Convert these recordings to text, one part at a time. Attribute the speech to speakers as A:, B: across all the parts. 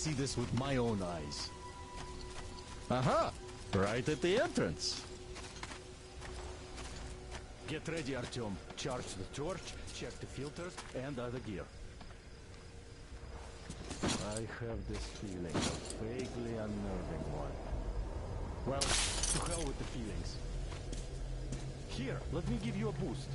A: See this with my own eyes. Aha! Right at the entrance. Get ready, Artyom. Charge the torch, check the filters, and other gear. I have this feeling, a vaguely unnerving one. Well, to hell with the feelings. Here, let me give you a boost.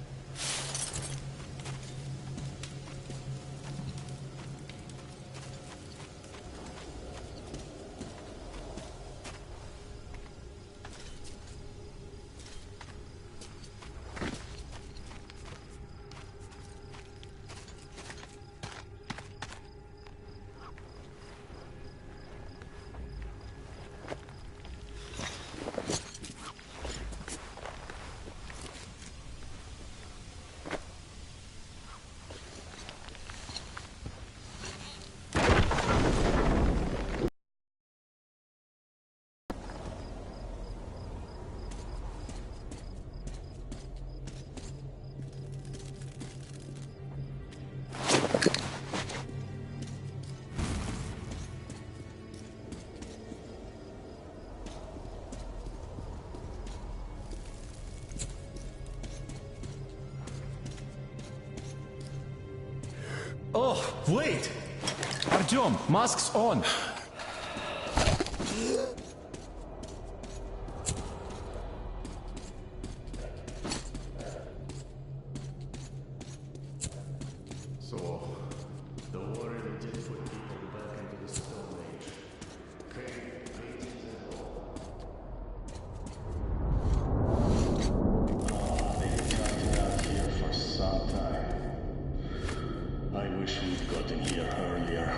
A: Oh, wait! Artyom, masks on! So, the war really did put people back into the Stone Age. Cave paintings and all. They've got it out here for some time. I wish we'd gotten here earlier.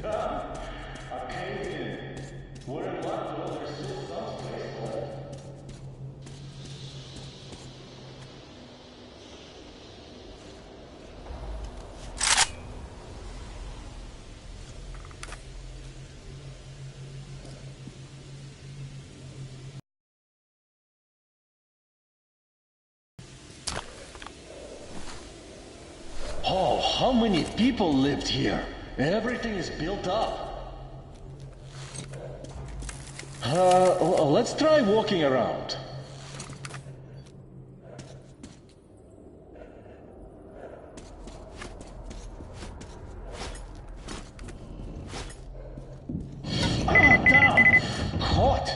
A: A cave in. We're in luck though, there's still some space left. Oh, how many people lived here? Everything is built up. Let's try walking around. Ah, damn! Hot!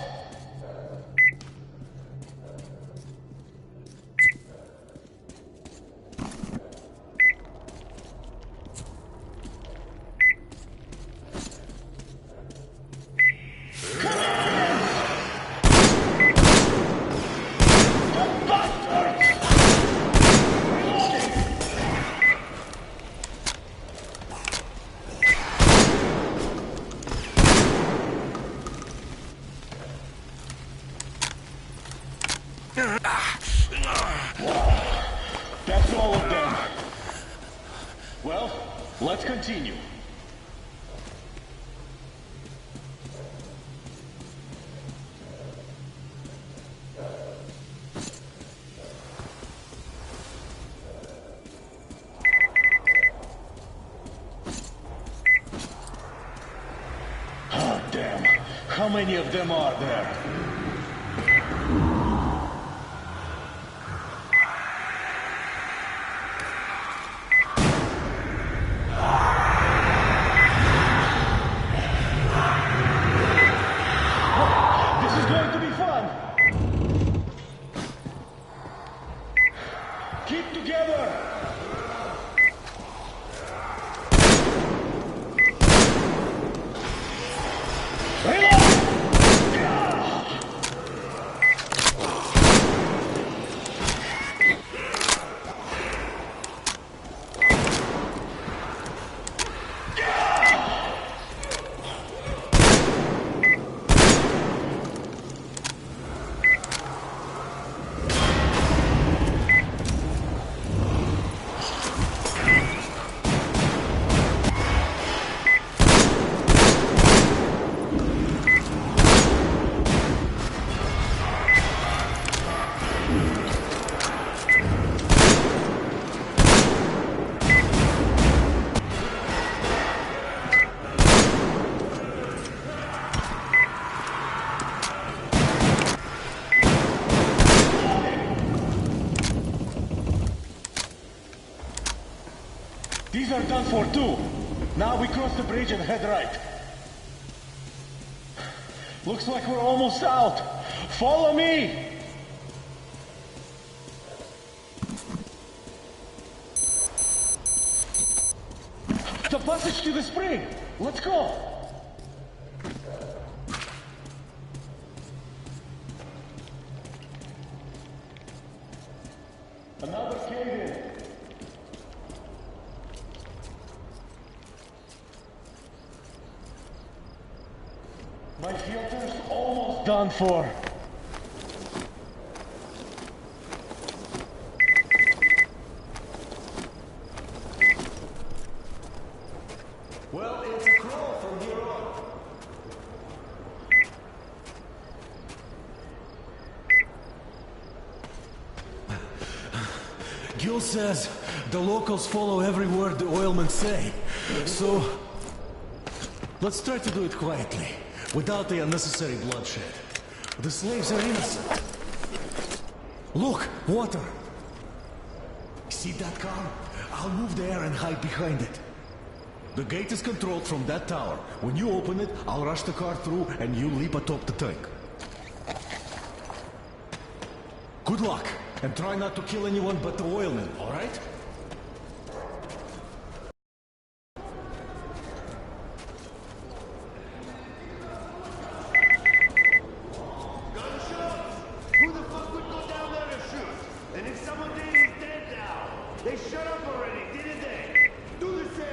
A: That's all of them. Well, let's continue. Oh, damn. How many of them are there? Keep together!
B: These are done for too. Now we cross the bridge and head right. Looks like we're almost out. Follow me! The passage to the spring! Let's go! Another cave-in. My filter's almost done for.
A: Well, it's a crawl from here on. Gil says the locals follow every word the oilmen say. So, let's try to do it quietly, without the unnecessary bloodshed. The slaves are innocent. Look, water. See that car? I'll move there and hide behind it. The gate is controlled from that tower. When you open it, I'll rush the car through and you leap atop the tank. Good luck, and try not to kill anyone but the oilmen, all right?
C: Gunshots? Who the fuck would go down there to shoot? And if someone did, he's dead now. They shut up already, didn't they? Do the same.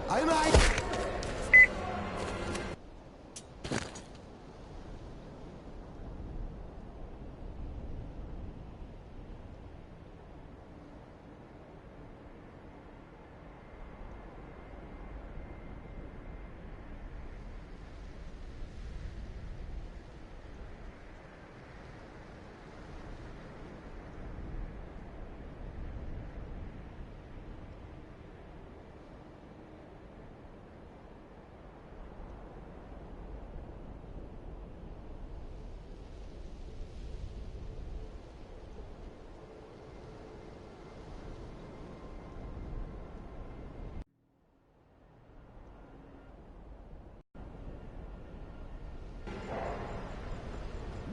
C: I'm right.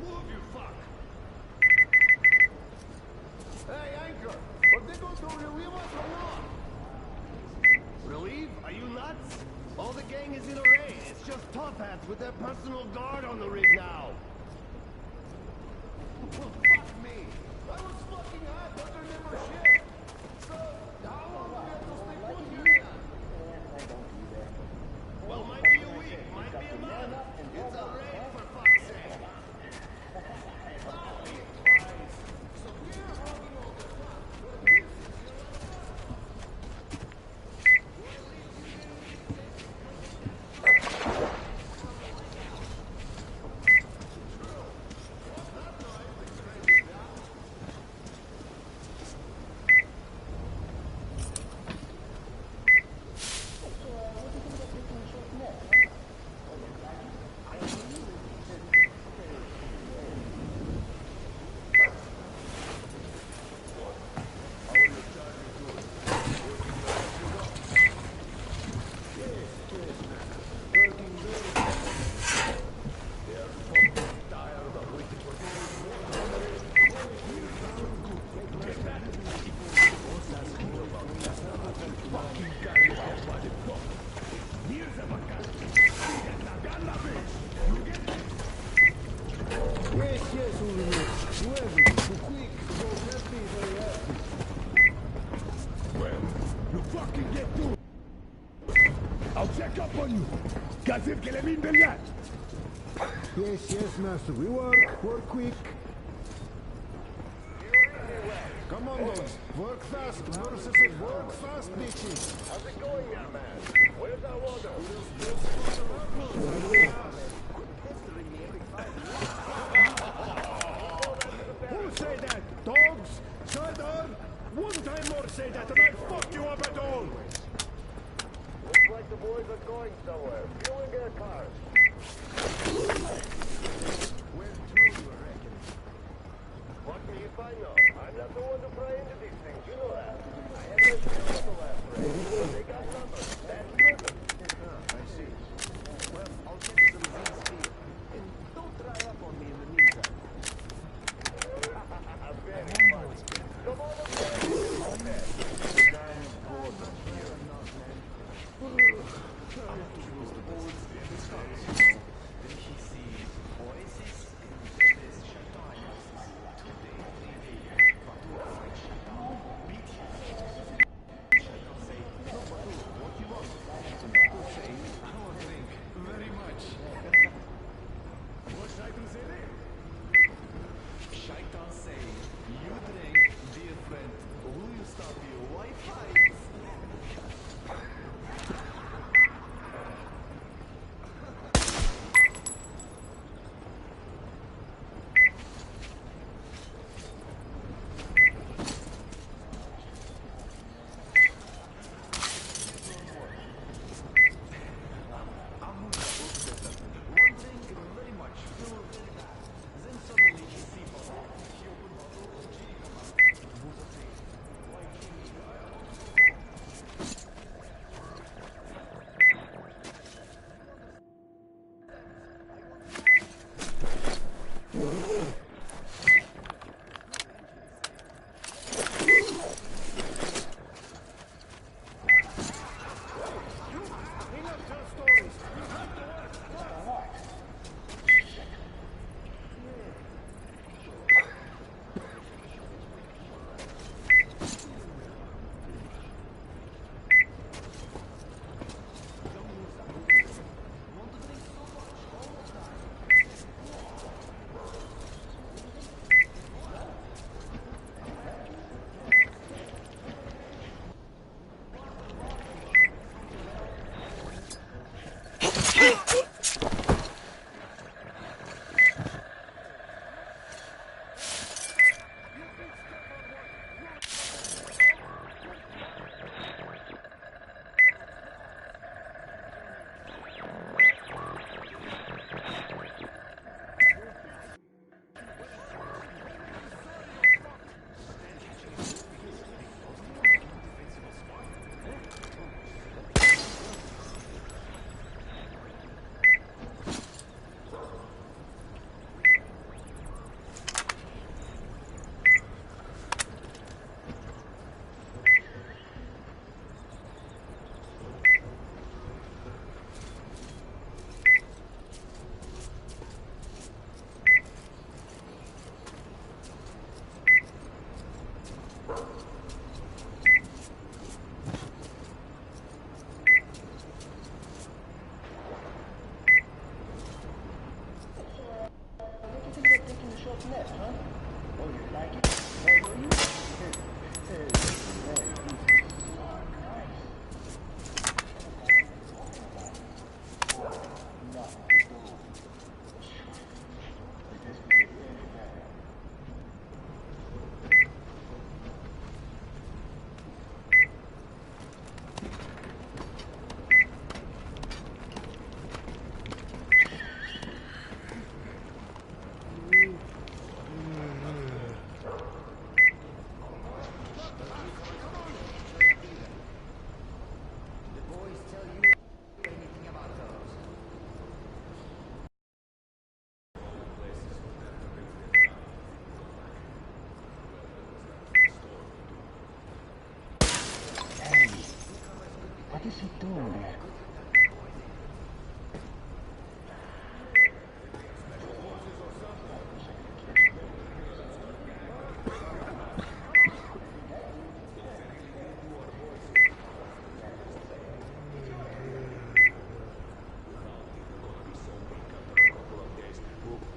C: Move, you fuck! Hey, Anchor! Are they going to relieve us or not? Relieve? Are you nuts? All the gang is in array. It's just top hats with their personal guard on the rig now. Well, fuck me! I was fucking hot, but they're never shit! So, how long do we have to stay put here? Well, might be a week, might be a month. It's a raid, for fuck's sake!
D: I'll check up on you. Kazim Kelemin Beliat. Yes, master. We work quick. Come on, dogs. Work fast. Mercer said work fast, bitches.
C: How's it going, young man? Where's our order?
D: Who said that? Dogs? Sardar? One time more say that and I'll fuck you up at all.
C: Looks like the boys are going somewhere. Fuel in their cars. What do you find out? I'm not the one to pry into these things, you know that. I had my share of the last raid. They got numbers. That's good.
A: I see. Well, I'll check the results here. And don't dry up on me in the meantime.
C: Very fun. Come on up there.
A: Shaitan say, you drink, dear friend, will you stop your Wi-Fi? One drink very much, feel very bad. Then suddenly he see he opened bottle,
D: Enough tell stories. You have to work.
C: Hey!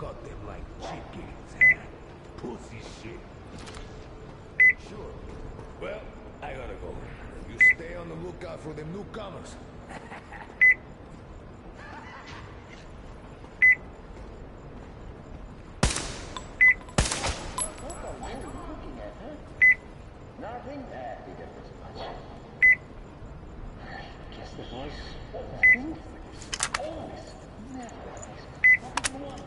E: got them like chickens. Pussy shit.
F: Sure. Well, I gotta go. You stay on the lookout for them newcomers.
B: Nothing? He did this much. Guess the voice. Always. Never. Once.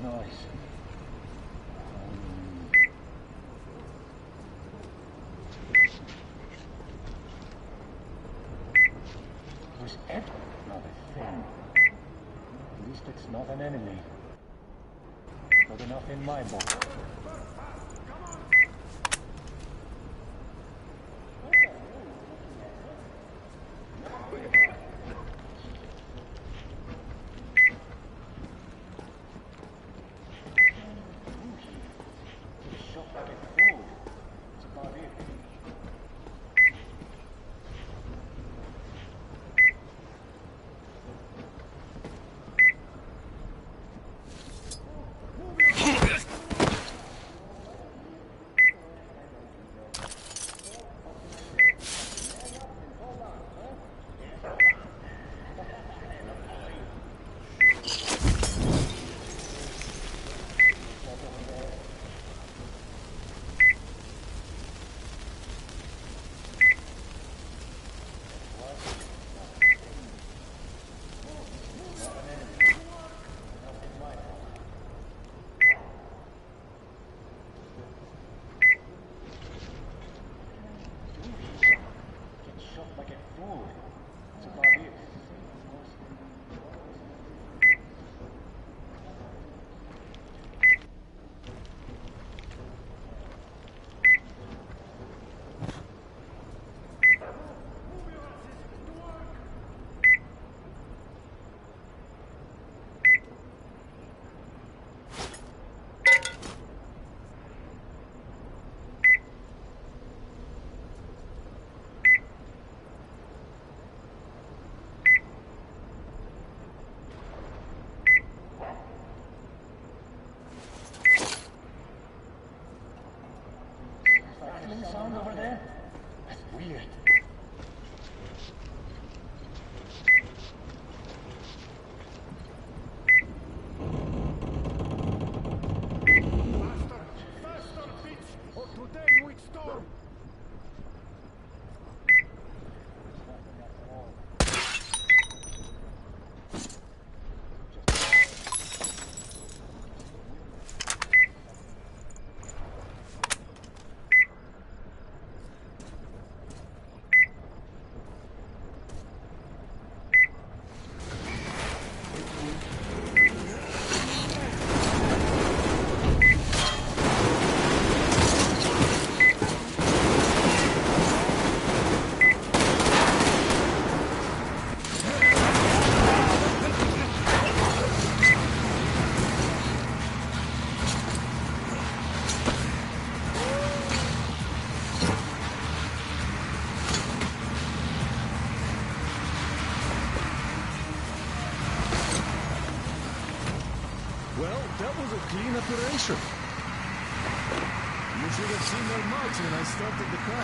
B: Noise. Was Ed not a thing? At least it's not an enemy. Good enough in my book. Sound over there? That's weird.
D: Faster, bitch! Or today we storm!
A: Well, that was a clean operation. You should have seen their mouths when I started the car.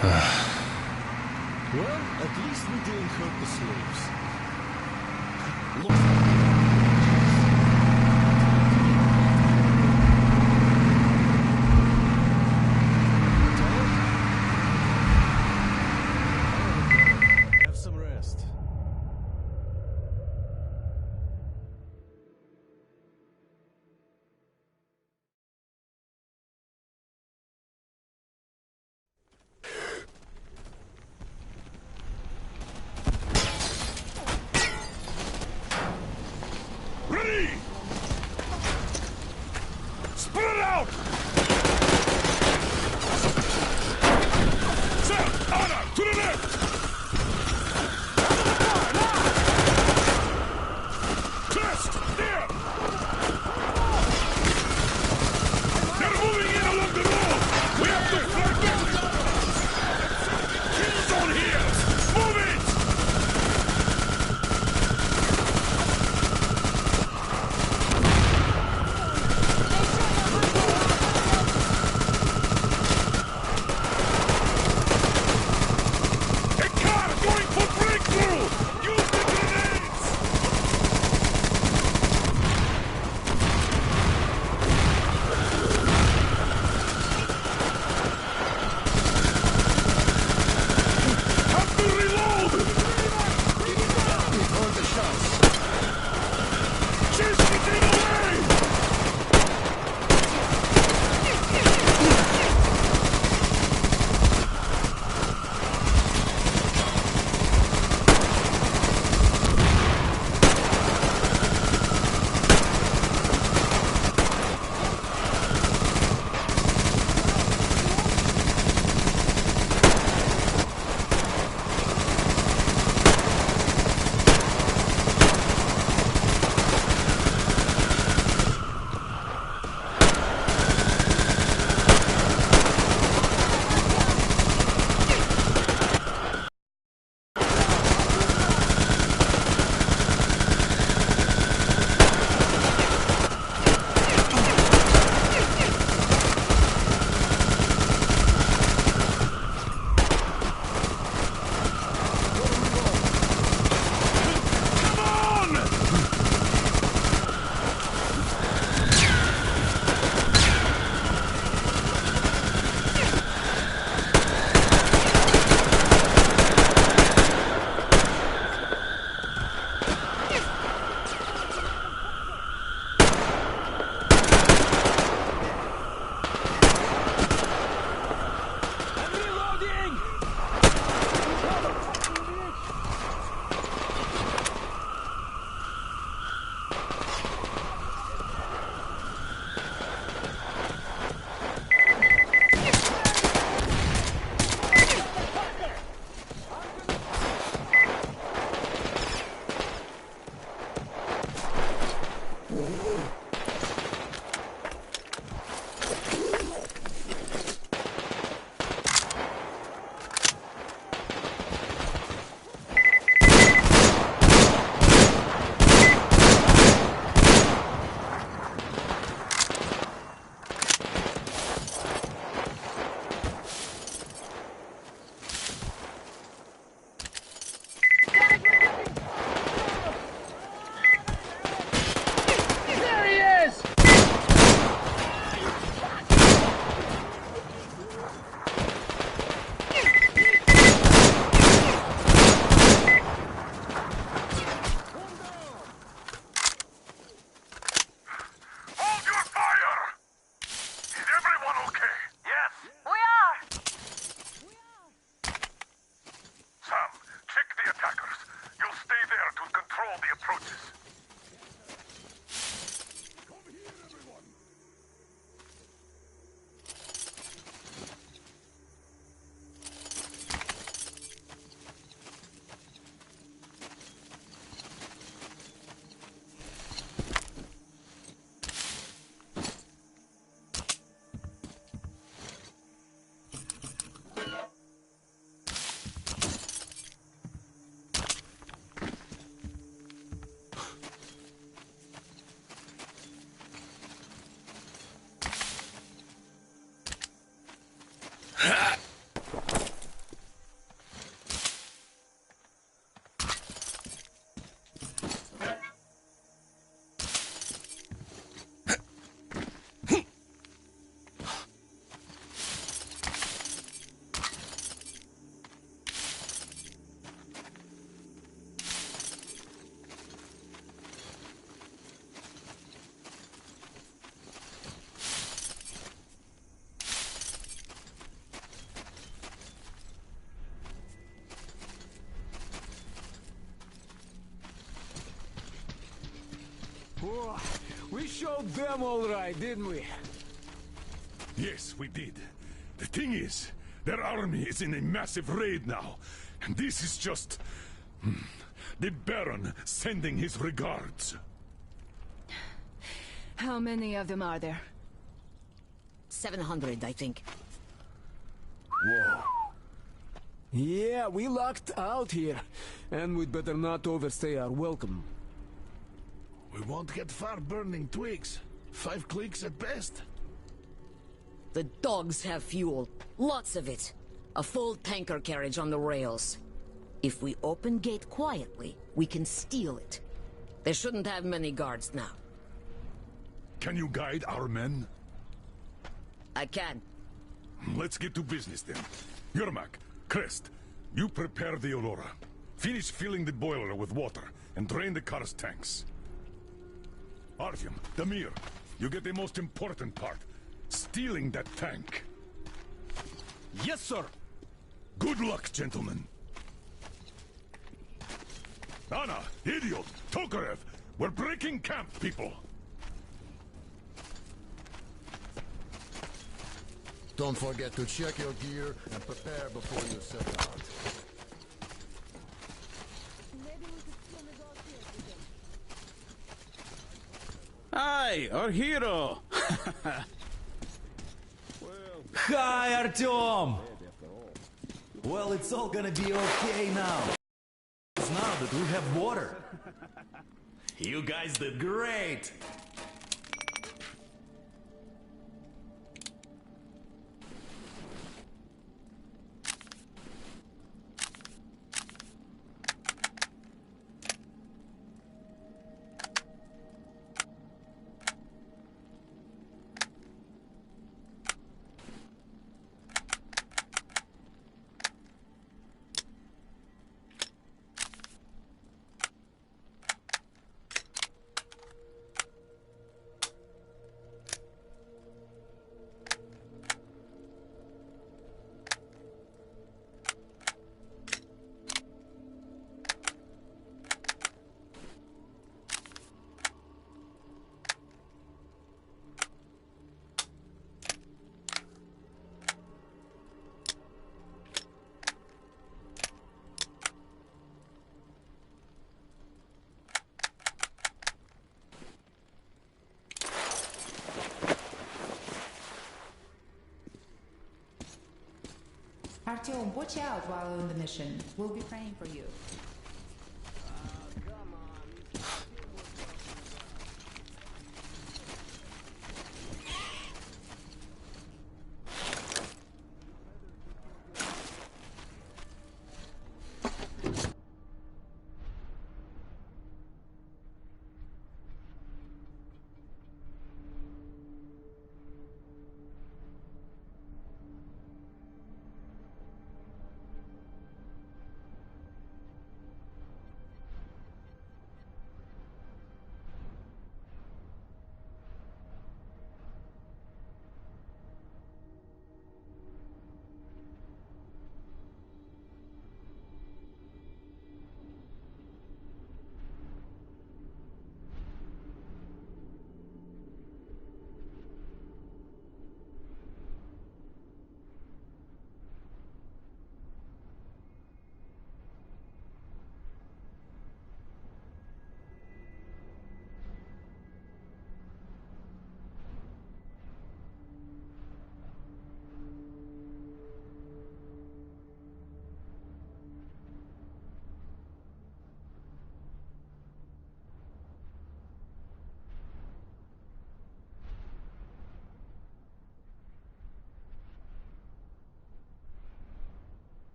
A: Well, at least we didn't hurt the slaves. Look. Have some rest.
E: Oh, we showed them all right, didn't we?
F: Yes, we did. The thing is, their army is in a massive raid now. And this is just... the Baron sending his regards.
G: How many of them are there?
H: 700, I think.
E: Whoa. Yeah, we lucked out here. And we'd better not overstay our welcome.
F: We won't get far burning twigs. 5 clicks at best.
H: The dogs have fuel. Lots of it. A full tanker carriage on the rails. If we open gate quietly, we can steal it. They shouldn't have many guards now.
F: Can you guide our men?
H: I can.
F: Let's get to business then. Yermak, Crest, you prepare the Aurora. Finish filling the boiler with water and drain the car's tanks. Artyom, Damir, you get the most important part. Stealing that tank.
A: Yes, sir.
F: Good luck, gentlemen. Anna, Idiot, Tokarev, we're breaking camp, people.
I: Don't forget to check your gear and prepare before you set out.
J: Hi, our hero!
A: Hi, Artyom! Well, it's all gonna be okay now. Now that we have water. You guys did great!
K: Artyom, watch out while on the mission. We'll be praying for you.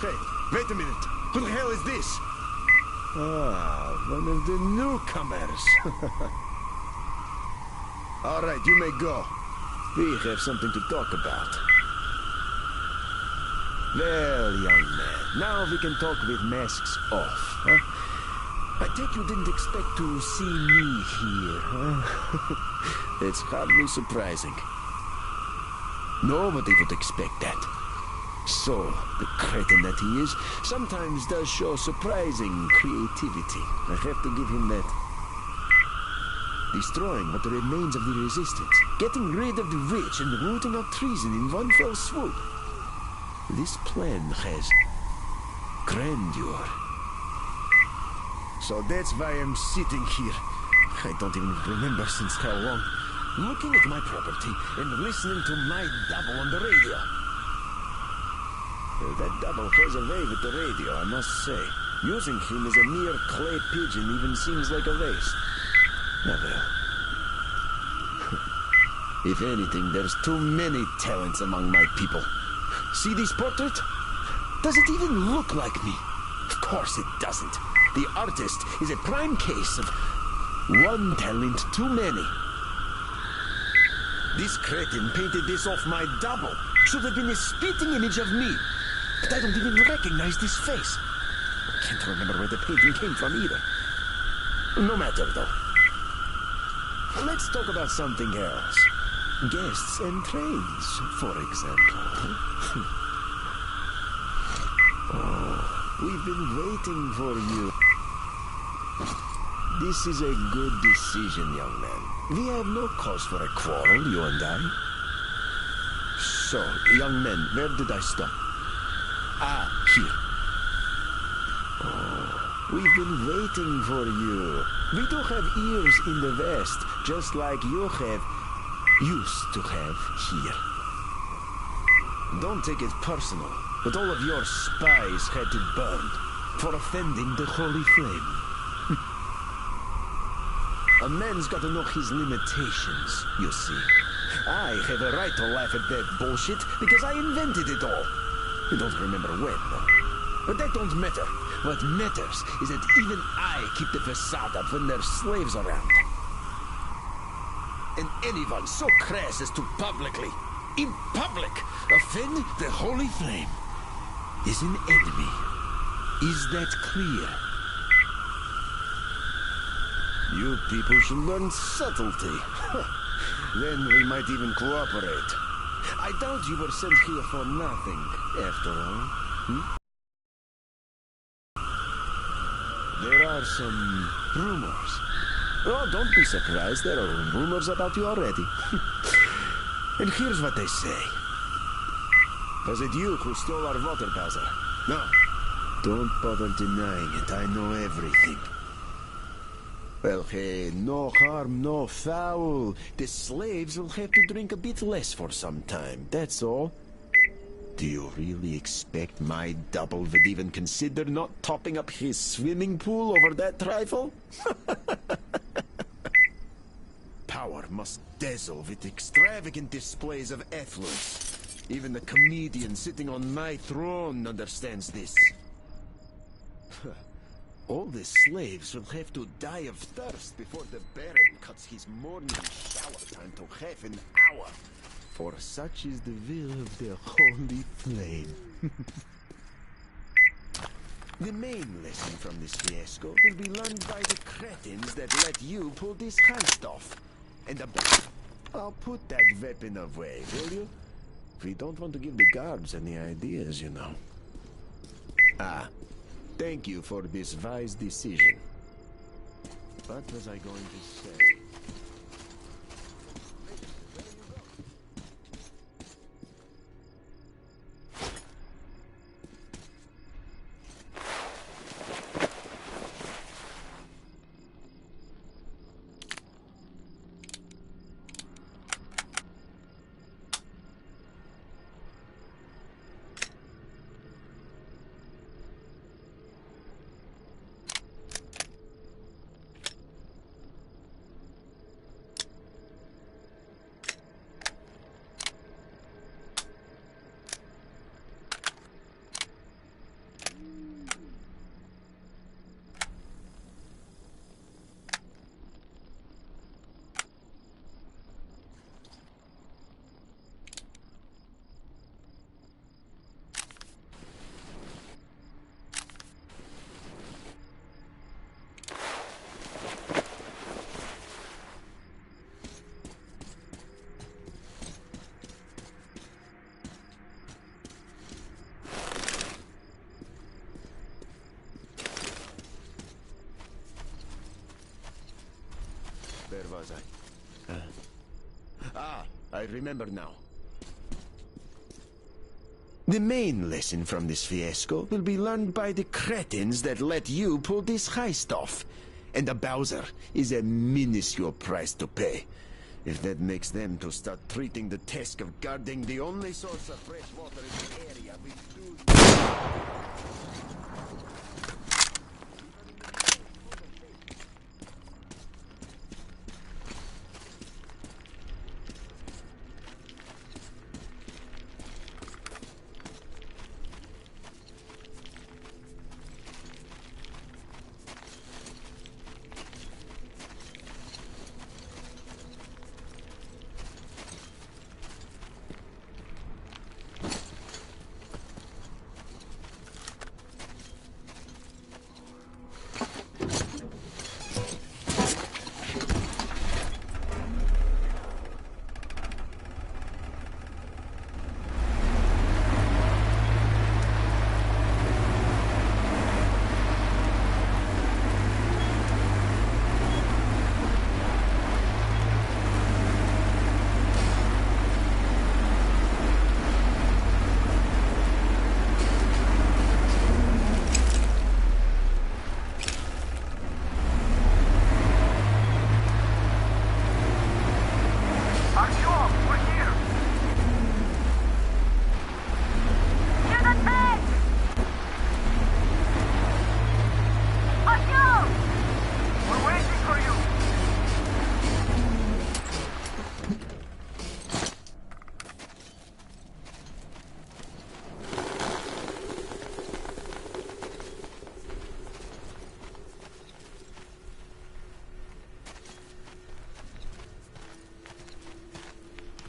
C: Hey, wait a minute. Who the hell is this? Ah, one of the newcomers. All right, you may go. We have something to talk about. Well, young man, now we can talk with masks off, huh? I take you didn't expect to see me here, huh? It's hardly surprising. Nobody would expect that. So, the cretin that he is, sometimes does show surprising creativity. I have to give him that. Destroying what remains of the resistance, getting rid of the rich and rooting out treason in one fell swoop. This plan has grandeur. So that's why I'm sitting here. I don't even remember since how long. Looking at my property and listening to my double on the radio. That double has a way with the radio, I must say. Using him as a mere clay pigeon even seems like a waste. Now well. If anything, there's too many talents among my people. See this portrait? Does it even look like me? Of course it doesn't. The artist is a prime case of one talent too many. This cretin painted this off my double. Should have been a spitting image of me. But I don't even recognize this face. I can't remember where the painting came from either. No matter, though. Let's talk about something else. Guests and trains, for example. Oh, we've been waiting for you. This is a good decision, young man. We have no cause for a quarrel, you and I. So, young men, where did I stop? Ah, here. Oh, we've been waiting for you. We do have ears in the West, just like you have, used to have here. Don't take it personal, but all of your spies had to burn for offending the Holy Flame. A man's got to know his limitations, you see. I have a right to laugh at that bullshit because I invented it all. I don't remember when, though. But that don't matter. What matters is that even I keep the facade up when there's slaves around. And anyone so crass as to publicly, in public, offend the Holy Flame is an enemy. Is that clear? You people should learn subtlety. Then we might even cooperate. I doubt you were sent here for nothing, after all. There are some rumors. Oh, don't be surprised. There are rumors about you already. And here's what they say. Was it you who stole our water buzzer? No. Don't bother denying it. I know everything. Well, hey, no harm, no foul. The slaves will have to drink a bit less for some time, that's all. Do you really expect my double would even consider not topping up his swimming pool over that trifle? Power must dazzle with extravagant displays of affluence. Even the comedian sitting on my throne understands this. All the slaves will have to die of thirst before the Baron cuts his morning shower time to half an hour. For such is the will of the Holy Flame. The main lesson from this fiasco will be learned by the cretins that let you pull this heist off. And I'll put that weapon away, will you? We don't want to give the guards any ideas, you know. Ah. Thank you for this wise decision. What was I going to say?
L: was I? I remember now. The main lesson from this fiasco will be learned by the cretins that let you pull this heist off. And the Bowser is a minuscule price to pay. If that makes them to start treating the task of guarding the only source of fresh water in the area with due...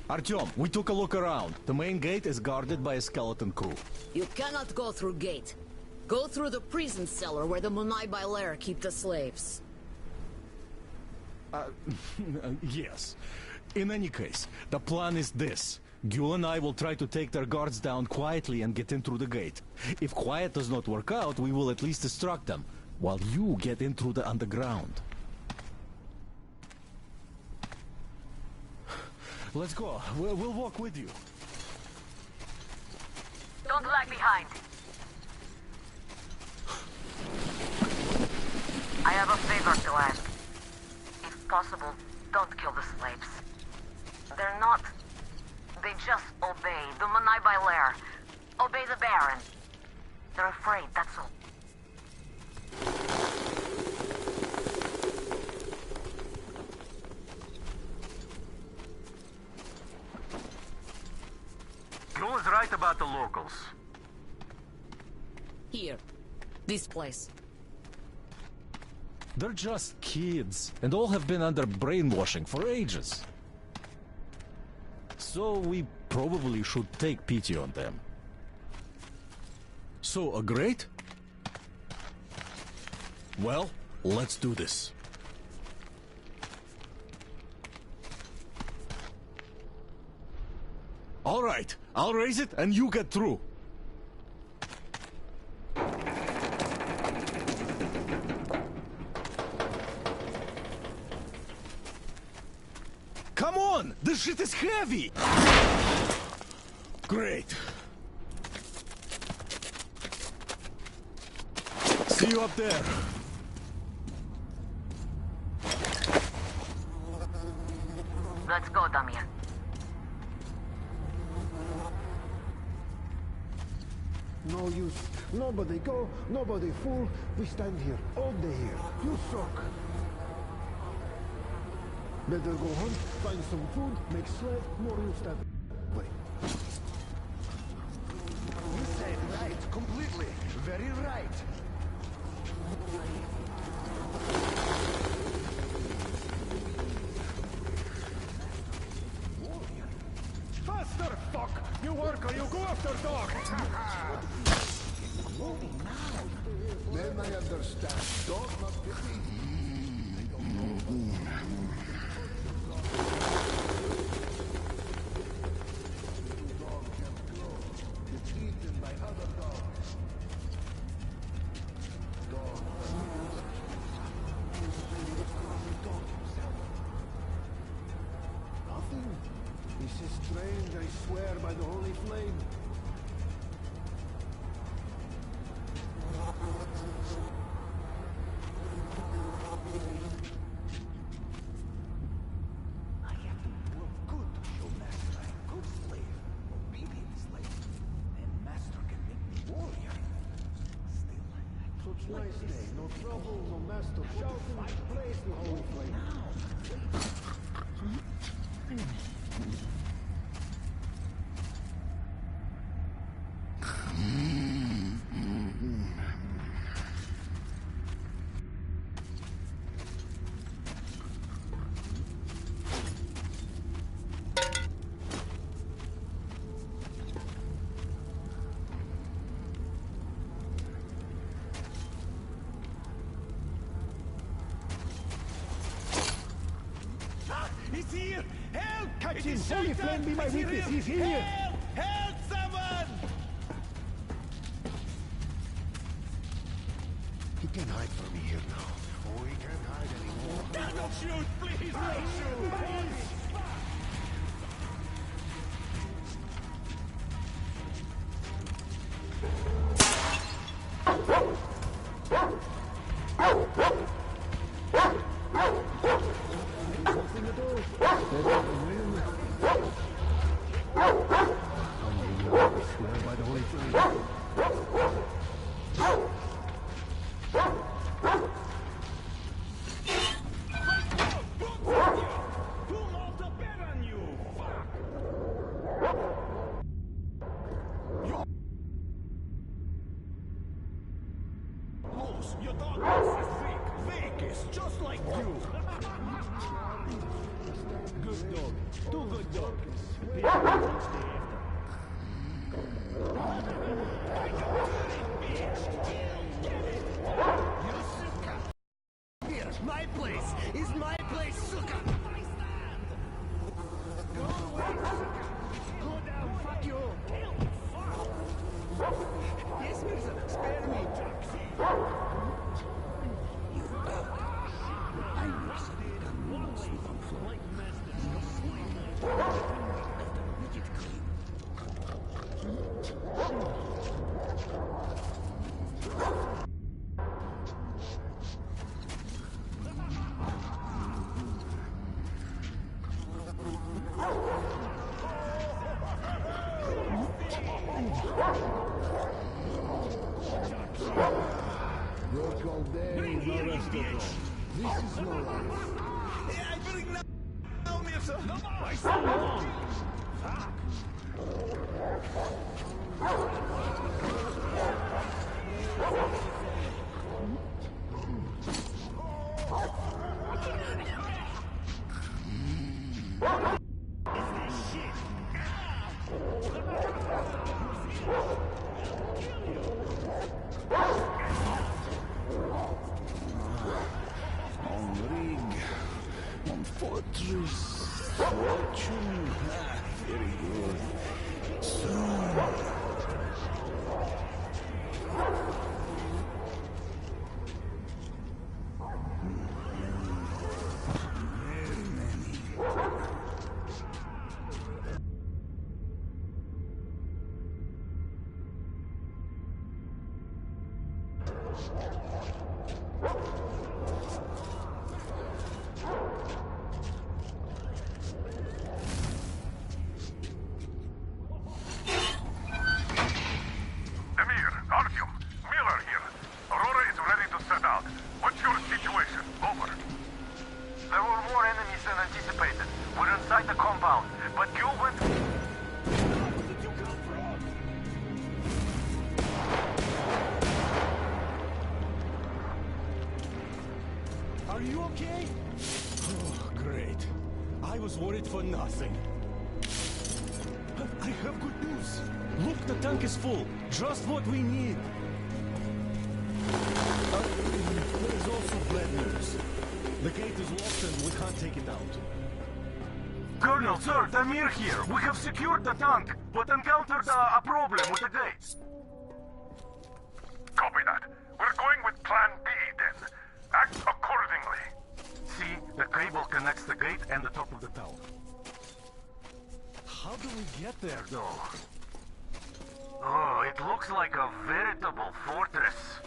A: Artyom, we took a look around. The main gate is guarded by a skeleton crew.
H: You cannot go through gate. Go through the prison cellar where the Munai Bailer keep the slaves.
A: Yes. In any case, the plan is this. Gül and I will try to take their guards down quietly and get in through the gate. If quiet does not work out, we will at least distract them, while you get in through the underground. Let's go. We'll walk with you.
M: Don't lag behind. I have a favor to ask. If possible, don't kill the slaves. They're not... They just obey the Munai Bailer. Obey the Baron. They're afraid, that's all.
C: Gül is right about the locals.
H: Here. This place.
A: They're just kids, and all have been under brainwashing for ages. So we probably should take pity on them. So, a grate? Well, let's do this. All right, I'll raise it and you get through. Come on! This shit is heavy! Great. See you up there.
M: Let's go, Damir.
D: No use. Nobody go, nobody fool. We stand here, all day here. You suck. Better go hunt, find some food, make sled, more use that way.
C: You said right, completely. Very right.
D: Faster, fuck! You worker, you go after dog!
I: Then I understand. Dog must be
D: Nice day. No trouble, no master shouting. Place the holy flame.
C: He's here! Help!
D: Catch him! Holy flame be my witness! He's here!
C: Help! Help someone!
D: He can hide from me here now. Oh, he can't hide anymore.
C: Don't shoot! Please don't shoot! Please!
D: By the holy flame.
C: Your dog is fake. Fake is just like you. Good dog. Too good dog. Here, my place is my place, suka. Go away, suka. Go down, fuck you. Yes, Mirza, spare me, taxi.
D: Work all day, no rest at all. This is no life.
C: I bring now, Mirza. Why so long? Fuck.
F: On rig, on fortress, fortune. Very good. Soon.
A: Are you okay? Oh, great. I was worried for nothing. But I have good news. Look, the tank is full. Just what we need. There is also bad news. The gate is locked and we can't take it out.
N: Colonel, sir, Damir here. We have secured the tank, but encountered a problem with the gate.
F: Copy that. We're going with Plan B then. Act accordingly.
N: See, the cable connects the gate and the top of the tower.
A: How do we get there, though?
N: Oh, it looks like a veritable fortress.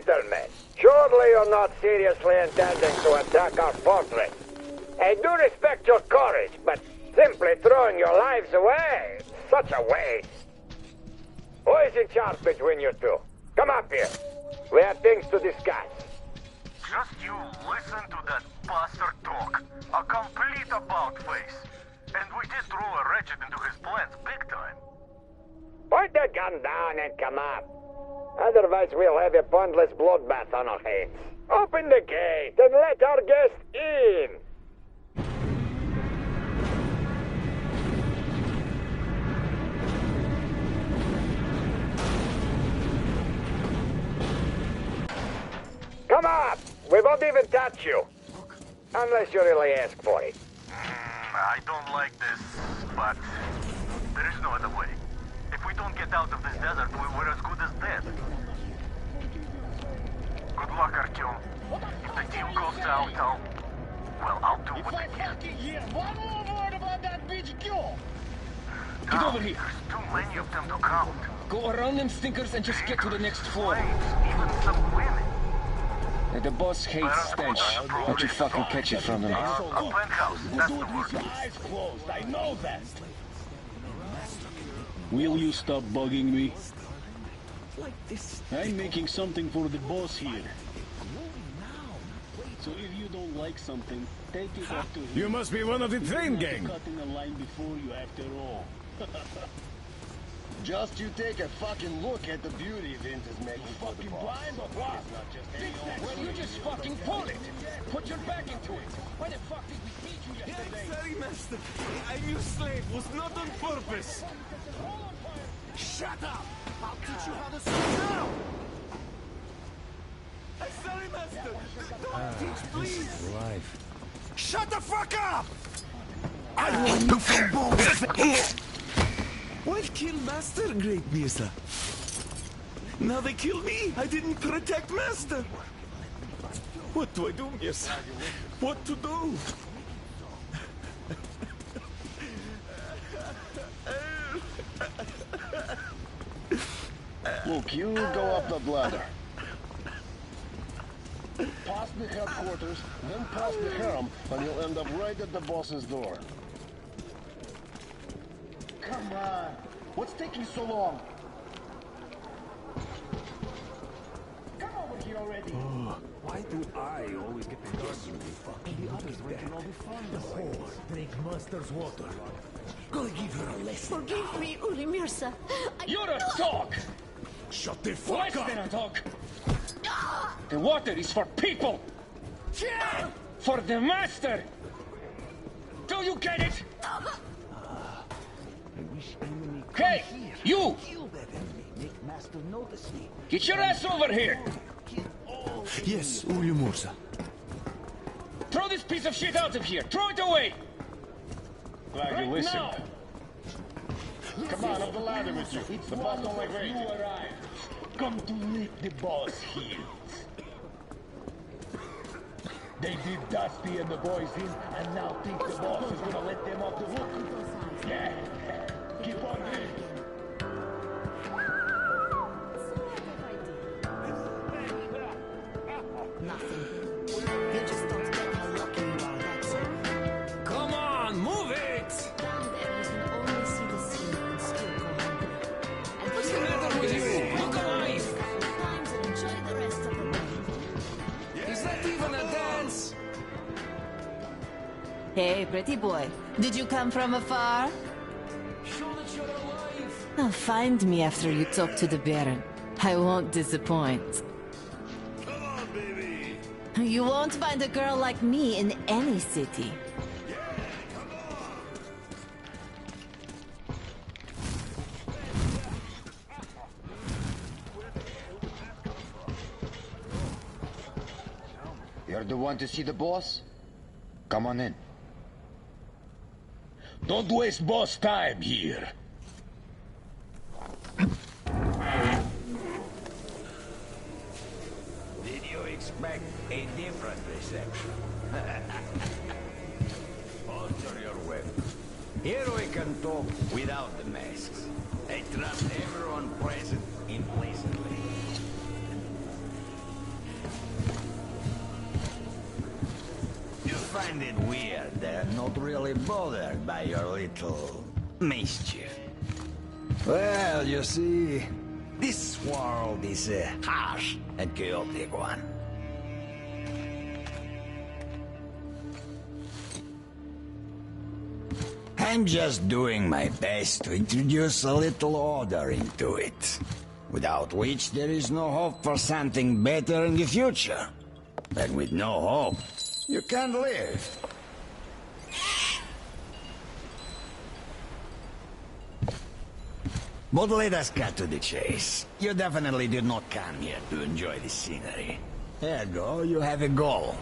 O: gentlemen, surely you're not seriously intending to attack our fortress. I do respect your courage, but simply throwing your lives away, such a waste. Who is in charge between you two? Come up here. We have things to discuss.
N: Just you listen to that bastard talk. A complete about-face. And we did throw a wretched into his plans big time.
O: Point the gun down and come up. Otherwise we'll have a pointless bloodbath on our hands. Open the gate and let our guest in. Come up! We won't even touch you. Unless you really ask for it.
N: I don't like this, but there is no other way. If we don't get out of this desert, we're as good as dead. Good luck, Artyom. If the deal goes south, I'll do what I can.
C: One more word about that bitch Gyo!
N: Get over here. There's too many of them to count.
P: Go around them stinkers and just get to the next floor.
N: Even some women.
P: The boss hates stench. Don't you fucking catch it from them.
N: A penthouse, that's the
C: With your eyes closed, I know that.
J: Will you stop bugging me? I'm making something for the boss here. So if you don't like something, take it up to him.
E: You must be one of the train gang.
J: Cut in the line before you, after all.
C: Just you take a fucking look at the beauty Vince is making. Fucking blind or what? Well, you just fucking pull it. Put your back into it. Why the fuck did we teach you yesterday?
E: Sorry, master. I knew slave was not on purpose.
C: Shut up! I'll teach you how to swim now!
E: I'm sorry, master. Don't teach, please.
C: Life. Shut the fuck up! I want you from both.
E: Why kill master, great Mirza? Now they kill me. I didn't protect master. What do I do, Mirza? What to do?
C: Look, you go up the ladder. Past the headquarters, then past the harem, and you'll end up right at the boss's door. Come on! What's taking so long? Come over here already!
E: Oh, why do I always get the dust? The others drinking all the fun. The whore drink master's water. Gonna give her a lesson.
H: Forgive me, Uri Mirza.
P: You're a dog!
E: Shut the fuck
P: Less
E: up!
P: than a dog! The water is for people! For the master! Do you get it? Hey, you! Get your ass over here!
E: Yes, Uli Mirza.
P: Throw this piece of shit out of here! Throw it away!
C: Glad
P: right
C: you listened.
P: now.
C: Come on, up the ladder with you. The boss don't like waiting.
B: Come to lick the boss heels. They did Dusty and the boys in, and now think the boss is gonna let them off the hook. Yeah, keep on doing it.
E: Come on, move it! What's the matter with you? Look alive! Is that even a dance?
K: Hey, pretty boy. Did you come from afar?
E: Show that you're alive!
K: Now find me after you talk to the Baron. I won't disappoint.
E: Come on, baby!
K: You won't find a girl like me in any city.
Q: You're the one to see the boss? Come on in.
B: Don't waste boss time here.
R: Did you expect a different reception? Alter your weapons. Here we can talk without the masks. I trust everyone present implicitly. find it weird they're not really bothered by your little mischief. Well, you see, this world is a harsh and chaotic one. I'm just doing my best to introduce a little order into it, without which there is no hope for something better in the future. And with no hope, you can't live. But let us cut to the chase. You definitely did not come here to enjoy the scenery. Ergo, you have a goal.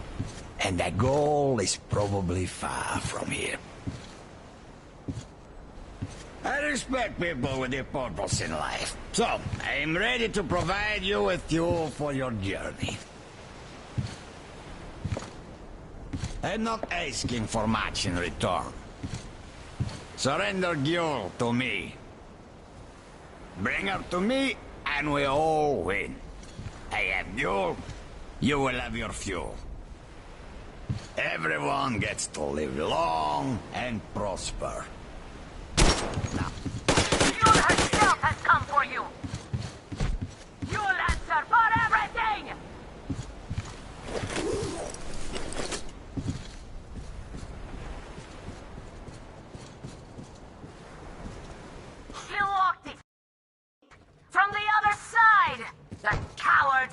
R: And that goal is probably far from here. I respect people with a purpose in life. So, I'm ready to provide you with fuel for your journey. I'm not asking for much in return. Surrender Gyul to me. Bring her to me, and we all win. I have Gyul, you will have your fuel. Everyone gets to live long and prosper. Now.
M: Gyul herself has come for you! You'll answer for everything! He walked it! From the other side! The coward!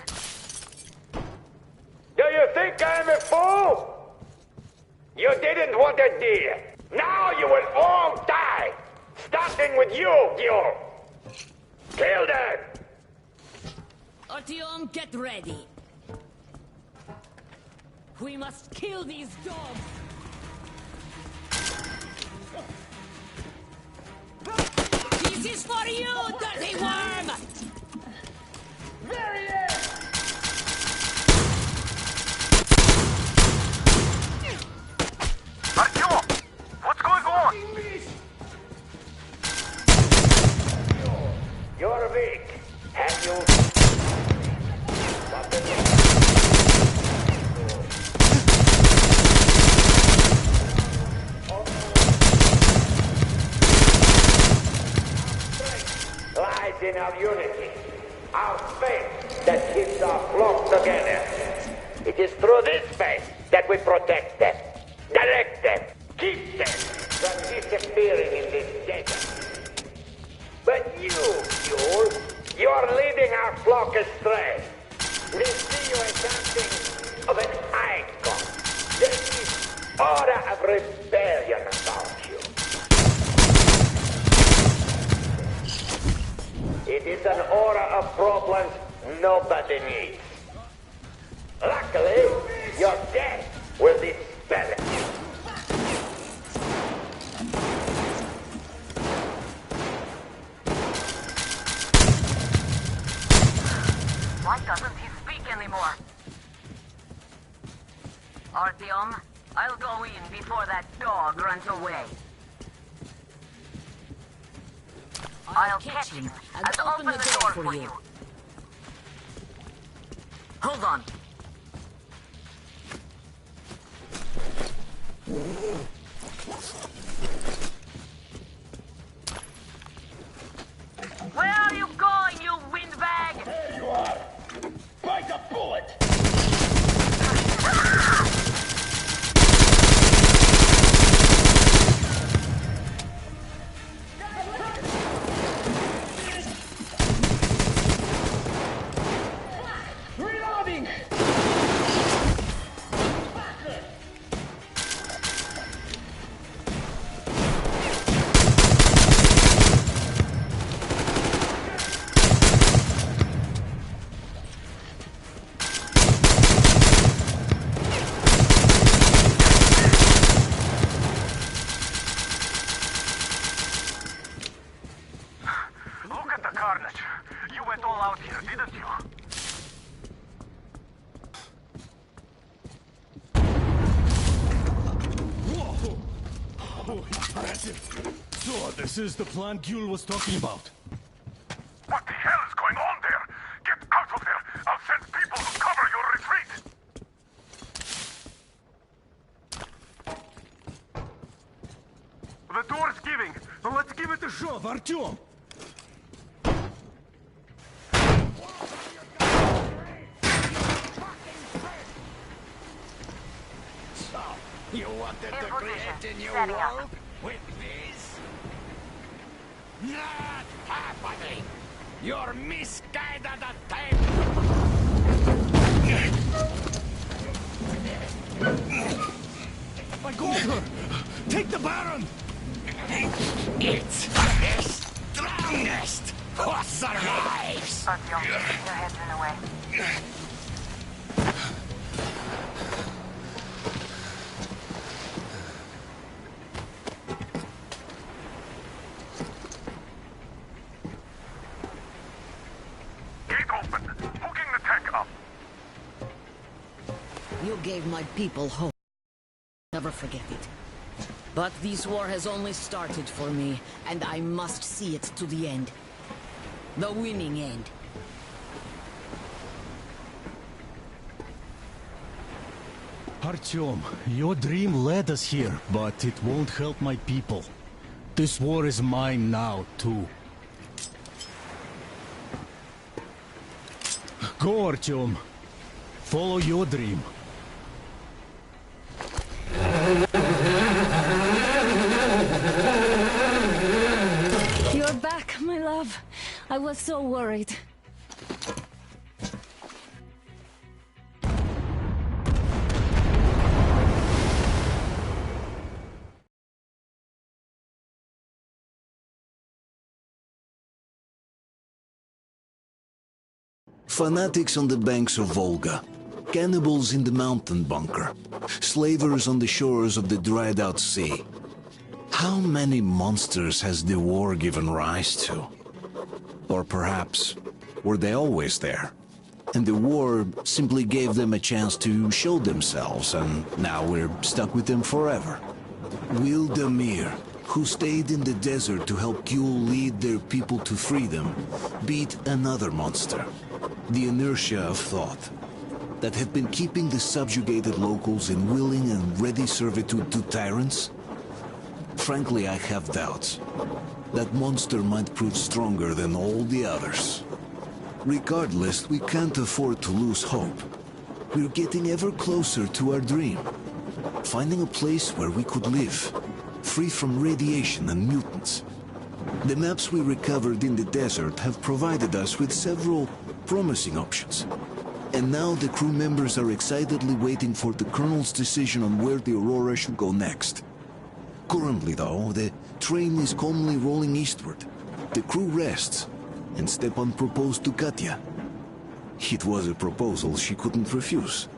O: Do you think I'm a fool? You didn't want a deal. Now you will all die! Starting with you, Gyul! Kill them!
H: Artyom, get ready. We must kill these dogs. This is for you, dirty worm!
P: There he is!
N: Artyom! What's going on?
O: You're weak. Have you... lies in our unity, our faith that keeps our flock together. It is through this faith that we protect them, direct them, keep them from disappearing in this desert. But you, Gyul, you are leading our flock astray. They see you as something of an icon. There is aura of rebellion about you. It is an aura of problems nobody needs. Luckily, your death will dispel it.
M: Why doesn't he speak anymore? Artyom, I'll go in before that dog runs away. I'll catch him and open the door for you. Hold on. Where are you going, you windbag?
P: There you are! Bite a bullet! Reloading!
N: Look at the carnage. You went all out here, didn't you?
A: Whoa! Oh, impressive. So, this is the plan Gyul was talking about.
N: What the hell is going on there? Get out of there! I'll send people to cover your retreat!
E: Здоров, Артем!
R: So, you wanted to create a new world with this? Not happening! You're misguided attempt!
E: I got her! Take the Baron!
R: It's the strongest who survives!
M: Artyom, your head's in the way.
N: Gate open. Hooking the tank up.
H: You gave my people hope. Never forget it. But this war has only started for me, and I must see it to the end. The winning end.
A: Artyom, your dream led us here, but it won't help my people. This war is mine now, too. Go, Artyom. Follow your dream.
G: You're back, my love. I was so worried.
S: Fanatics on the banks of Volga, cannibals in the mountain bunker, slavers on the shores of the dried-out sea. How many monsters has the war given rise to? Or perhaps, were they always there? And the war simply gave them a chance to show themselves, and now we're stuck with them forever. Will Damir, who stayed in the desert to help Gyul lead their people to freedom, beat another monster? The inertia of thought that had been keeping the subjugated locals in willing and ready servitude to tyrants? Frankly, I have doubts. That monster might prove stronger than all the others. Regardless, we can't afford to lose hope. We're getting ever closer to our dream. Finding a place where we could live, free from radiation and mutants. The maps we recovered in the desert have provided us with several promising options. And now the crew members are excitedly waiting for the Colonel's decision on where the Aurora should go next. Currently, though, the train is calmly rolling eastward. The crew rests, and Stepan proposed to Katya. It was a proposal she couldn't refuse.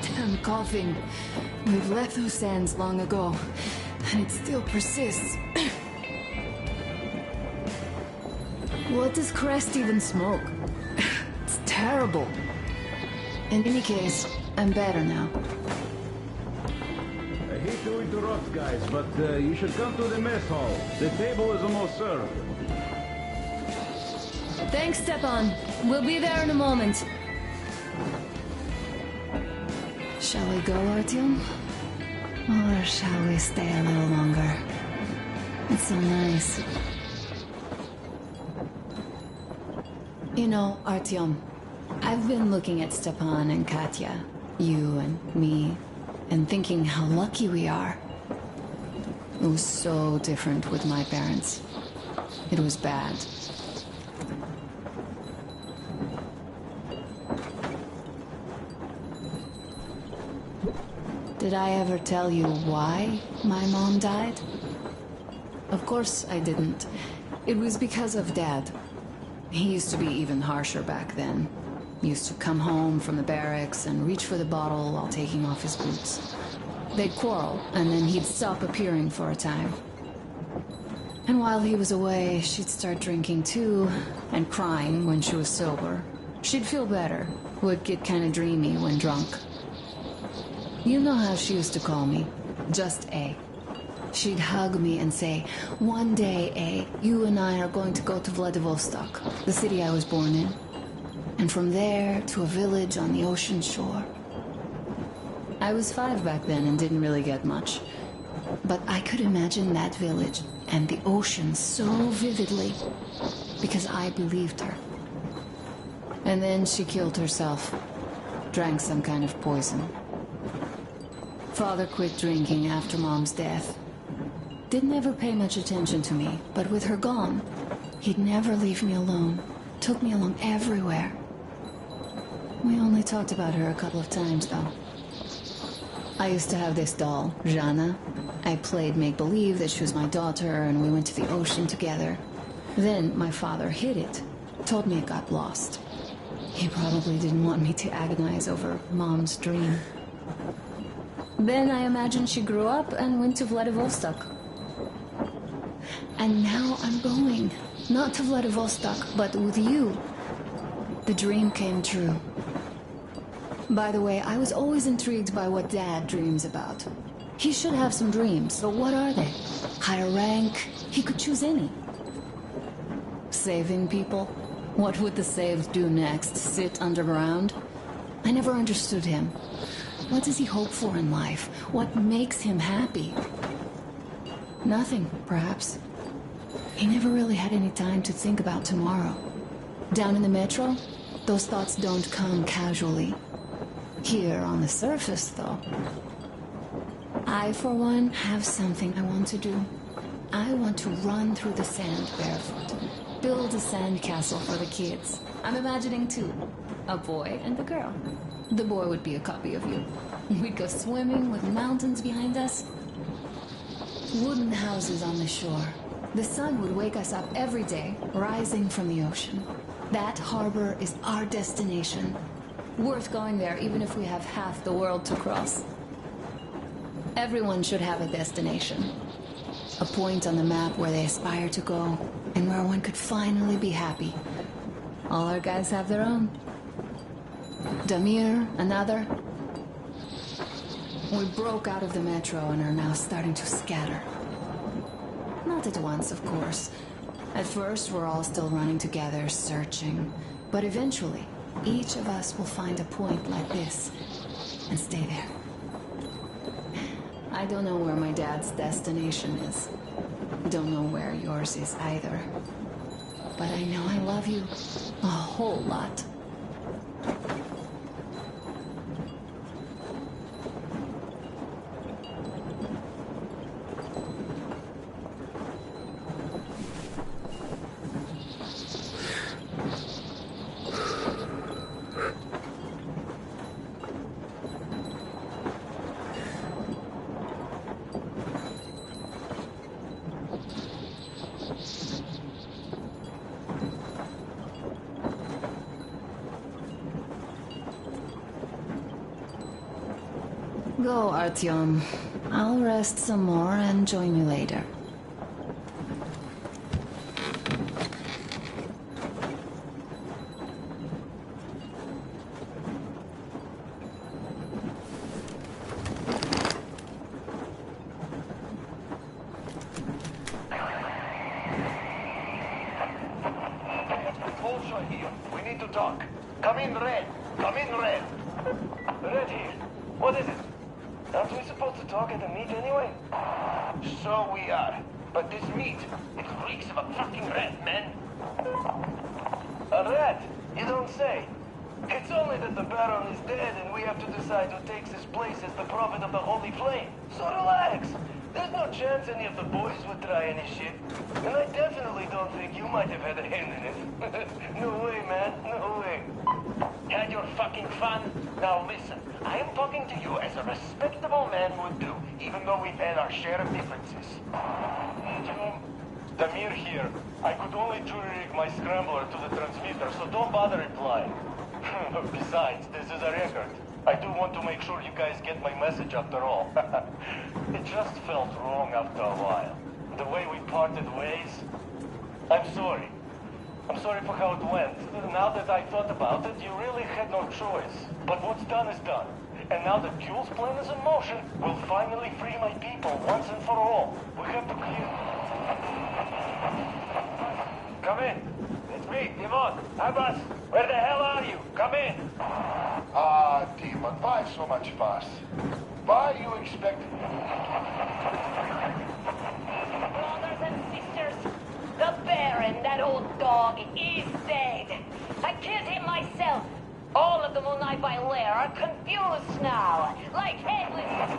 G: Damn coughing. We've left those sands long ago, and it still persists. What does Crest even smoke? It's terrible. In any case, I'm better now.
T: I hate to interrupt, guys, but you should come to the mess hall. The table is almost served.
G: Thanks, Stepan. We'll be there in a moment. Shall we go, Artyom? Or shall we stay a little longer? It's so nice. You know, Artyom, I've been looking at Stepan and Katya, you and me, and thinking how lucky we are. It was so different with my parents. It was bad. Did I ever tell you why my mom died? Of course I didn't. It was because of Dad. He used to be even harsher back then. He used to come home from the barracks and reach for the bottle while taking off his boots. They'd quarrel, and then he'd stop appearing for a time. And while he was away, she'd start drinking too, and crying when she was sober. She'd feel better, would get kinda dreamy when drunk. You know how she used to call me, just A. She'd hug me and say, "One day, A, you and I are going to go to Vladivostok, the city I was born in. And from there to a village on the ocean shore." I was 5 back then and didn't really get much. But I could imagine that village and the ocean so vividly because I believed her. And then she killed herself, drank some kind of poison. Father quit drinking after Mom's death. Didn't ever pay much attention to me, but with her gone, he'd never leave me alone. Took me along everywhere. We only talked about her a couple of times, though. I used to have this doll, Jana. I played make-believe that she was my daughter, and we went to the ocean together. Then my father hid it, told me it got lost. He probably didn't want me to agonize over Mom's dream. Then I imagine she grew up and went to Vladivostok. And now I'm going. Not to Vladivostok, but with you. The dream came true. By the way, I was always intrigued by what Dad dreams about. He should have some dreams, but what are they? Higher rank? He could choose any. Saving people? What would the saved do next? Sit underground? I never understood him. What does he hope for in life? What makes him happy? Nothing, perhaps. He never really had any time to think about tomorrow. Down in the metro, those thoughts don't come casually. Here on the surface, though. I, for one, have something I want to do. I want to run through the sand barefoot. Build a sand castle for the kids. I'm imagining two. A boy and a girl. The boy would be a copy of you. We'd go swimming with mountains behind us. Wooden houses on the shore. The sun would wake us up every day, rising from the ocean. That harbor is our destination. Worth going there, even if we have half the world to cross. Everyone should have a destination. A point on the map where they aspire to go, and where one could finally be happy. All our guys have their own. Damir, another. We broke out of the metro and are now starting to scatter. Not at once, of course. At first, we're all still running together, searching. But eventually, each of us will find a point like this, and stay there. I don't know where my dad's destination is. Don't know where yours is either. But I know I love you a whole lot. Go, Artyom. I'll rest some more and join you later.
N: Bolshoi here. We need to talk. Come in, Red. Come in, Red. Red here. What is it? Aren't we supposed to talk at the meet anyway? So we are. But this meet, it reeks of a fucking rat, man. A rat? You don't say. It's only that the Baron is dead and we have to decide who takes his place as the prophet of the Holy Flame. So relax. There's no chance any of the boys would try any shit. And I definitely don't think you might have had a hand in it. No way, man. No way. Had your fucking fun? Now listen, I am talking to you as a respectable man would do, even though we've had our share of differences. Damir here. I could only jury-rig my scrambler to the transmitter, so don't bother replying. Besides, this is a record. I do want to make sure you guys get my message after all. It just felt wrong after a while. The way we parted ways. I'm sorry. I'm sorry for how it went. Now that I thought about it, you really had no choice. But what's done is done. And now that Jules' plan is in motion, we'll finally free my people once and for all. We have to clear... Come in. It's me, Devon. Abbas, where the hell are you? Come in.
I: Ah, Demon, why so much fuss? Why you expect...
M: Brothers and sisters, the Baron, that old dog, is dead. I killed him myself. All of the Munai Bailair are confused now, like headless...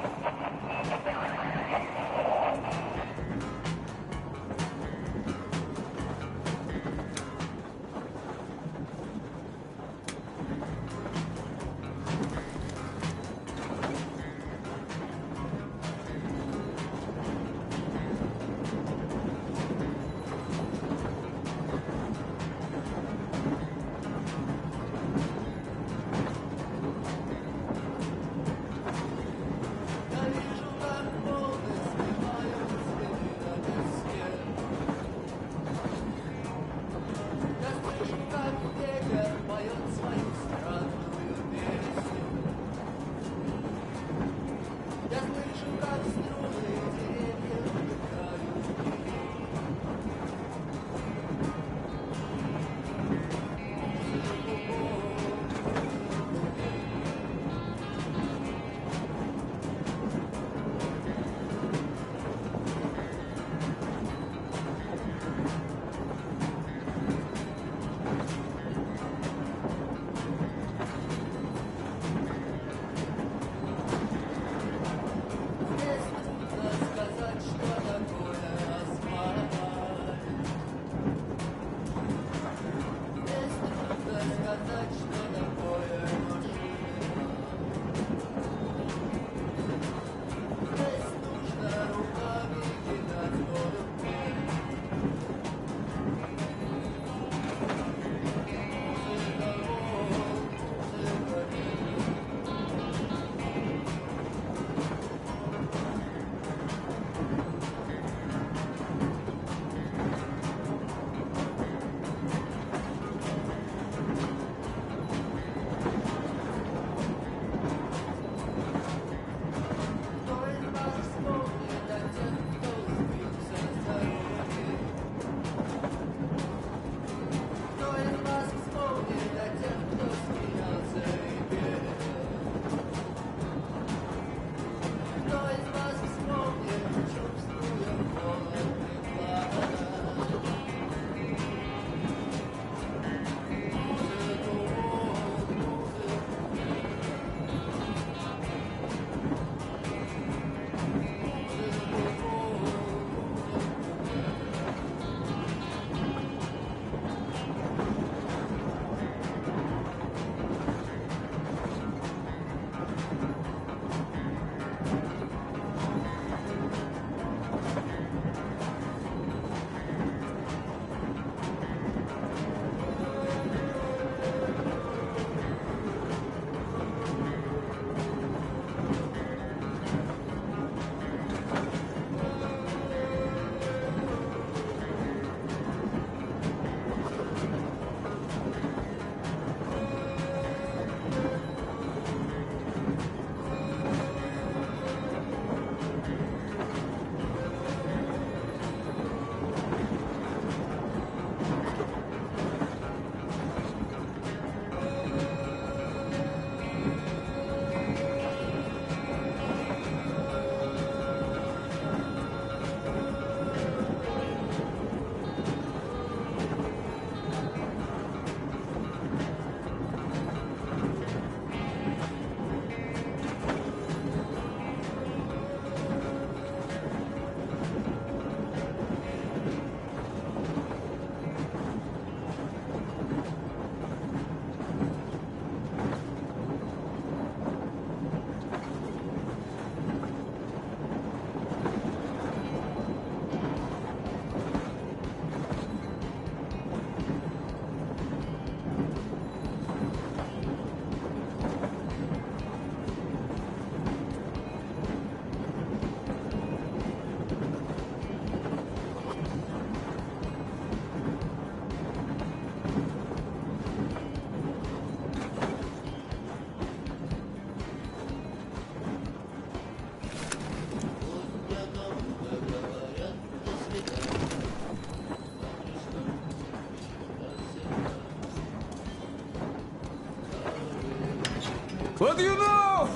E: What do you know?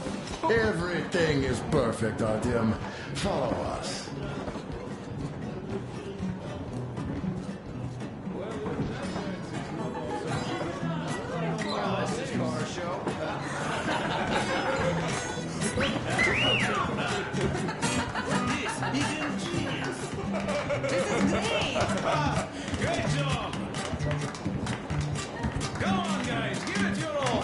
I: Everything is perfect, Artyom. Follow us.
A: Great job! Come on, guys, give it your all!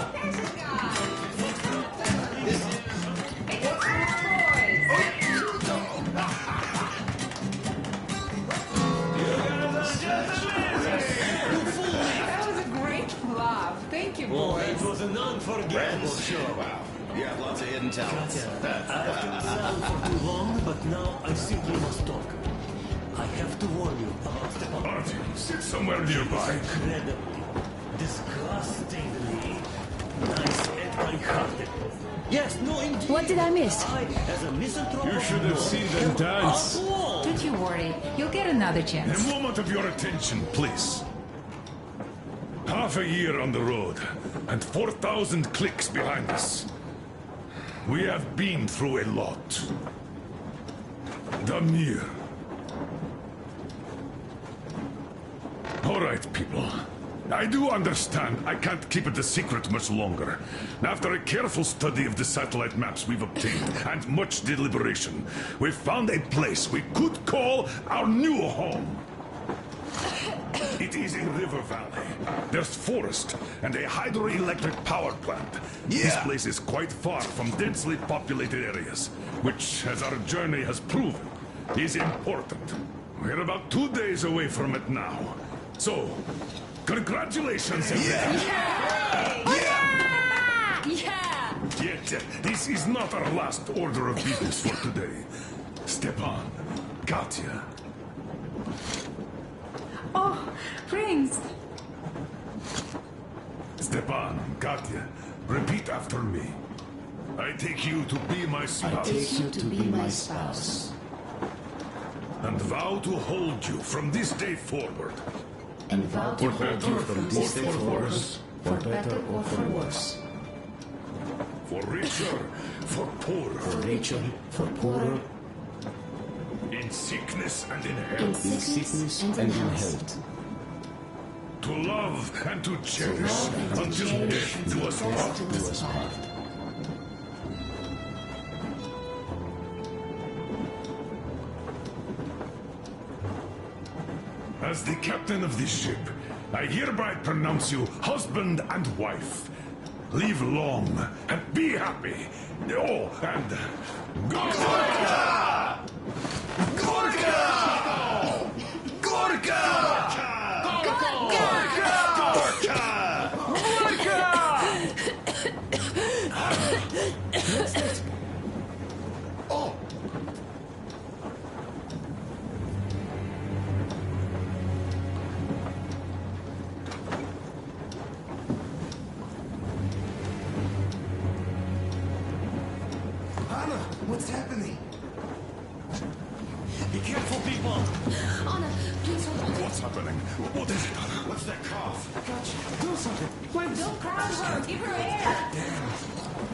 K: That was a great laugh. Thank you,
A: Well,
K: boys.
A: it was an unforgettable show.
U: Wow. You have lots of hidden talents.
A: I've been silent for too long, but now I simply must talk. I have to warn you about Stepan.
F: Artyom, sit somewhere nearby.
A: Incredibly, disgustingly nice and kind-hearted. Yes, no, indeed.
G: What did I miss?
A: As a misanthrope,
T: You should have seen them dance.
K: Don't you worry. You'll get another
F: A
K: chance.
F: moment of your attention, please. Half a year on the road, and 4,000 clicks behind us. We have been through a lot. Damir. All right, people. I do understand I can't keep it a secret much longer. After a careful study of the satellite maps we've obtained, and much deliberation, we've found a place we could call our new home. It is a river valley. There's forest and a hydroelectric power plant. This place is quite far from densely populated areas, which, as our journey has proven, is important. We're about 2 days away from it now. So, congratulations, everyone. Yet, this is not our last order of business for today. Stepan, Katya.
K: Oh, Prince.
F: Stepan, Katya, repeat after me. I take you to be my spouse.
G: I take you to be my spouse.
F: And vow to hold you from this day forward.
G: And vow to hold you from this day forward, for better or for worse.
F: For richer, for poorer.
G: For richer, for poorer.
F: In sickness and in
G: In
F: health.
G: sickness and in health.
F: To love and to cherish
G: love and to
F: until
G: cherish
F: death do us
G: until
F: part.
G: death do us part.
F: As the captain of this ship, I hereby pronounce you husband and wife. Live long and be happy. Oh, and Gorka! Gorka! Gorka!
I: Oh!
E: Anna, what's happening?
A: Be careful, people!
G: Anna, please hold on.
F: What's happening? What is it, Anna?
A: What's that cough?
E: Gotcha. Do something. Please.
K: Don't crowd her. Give her air.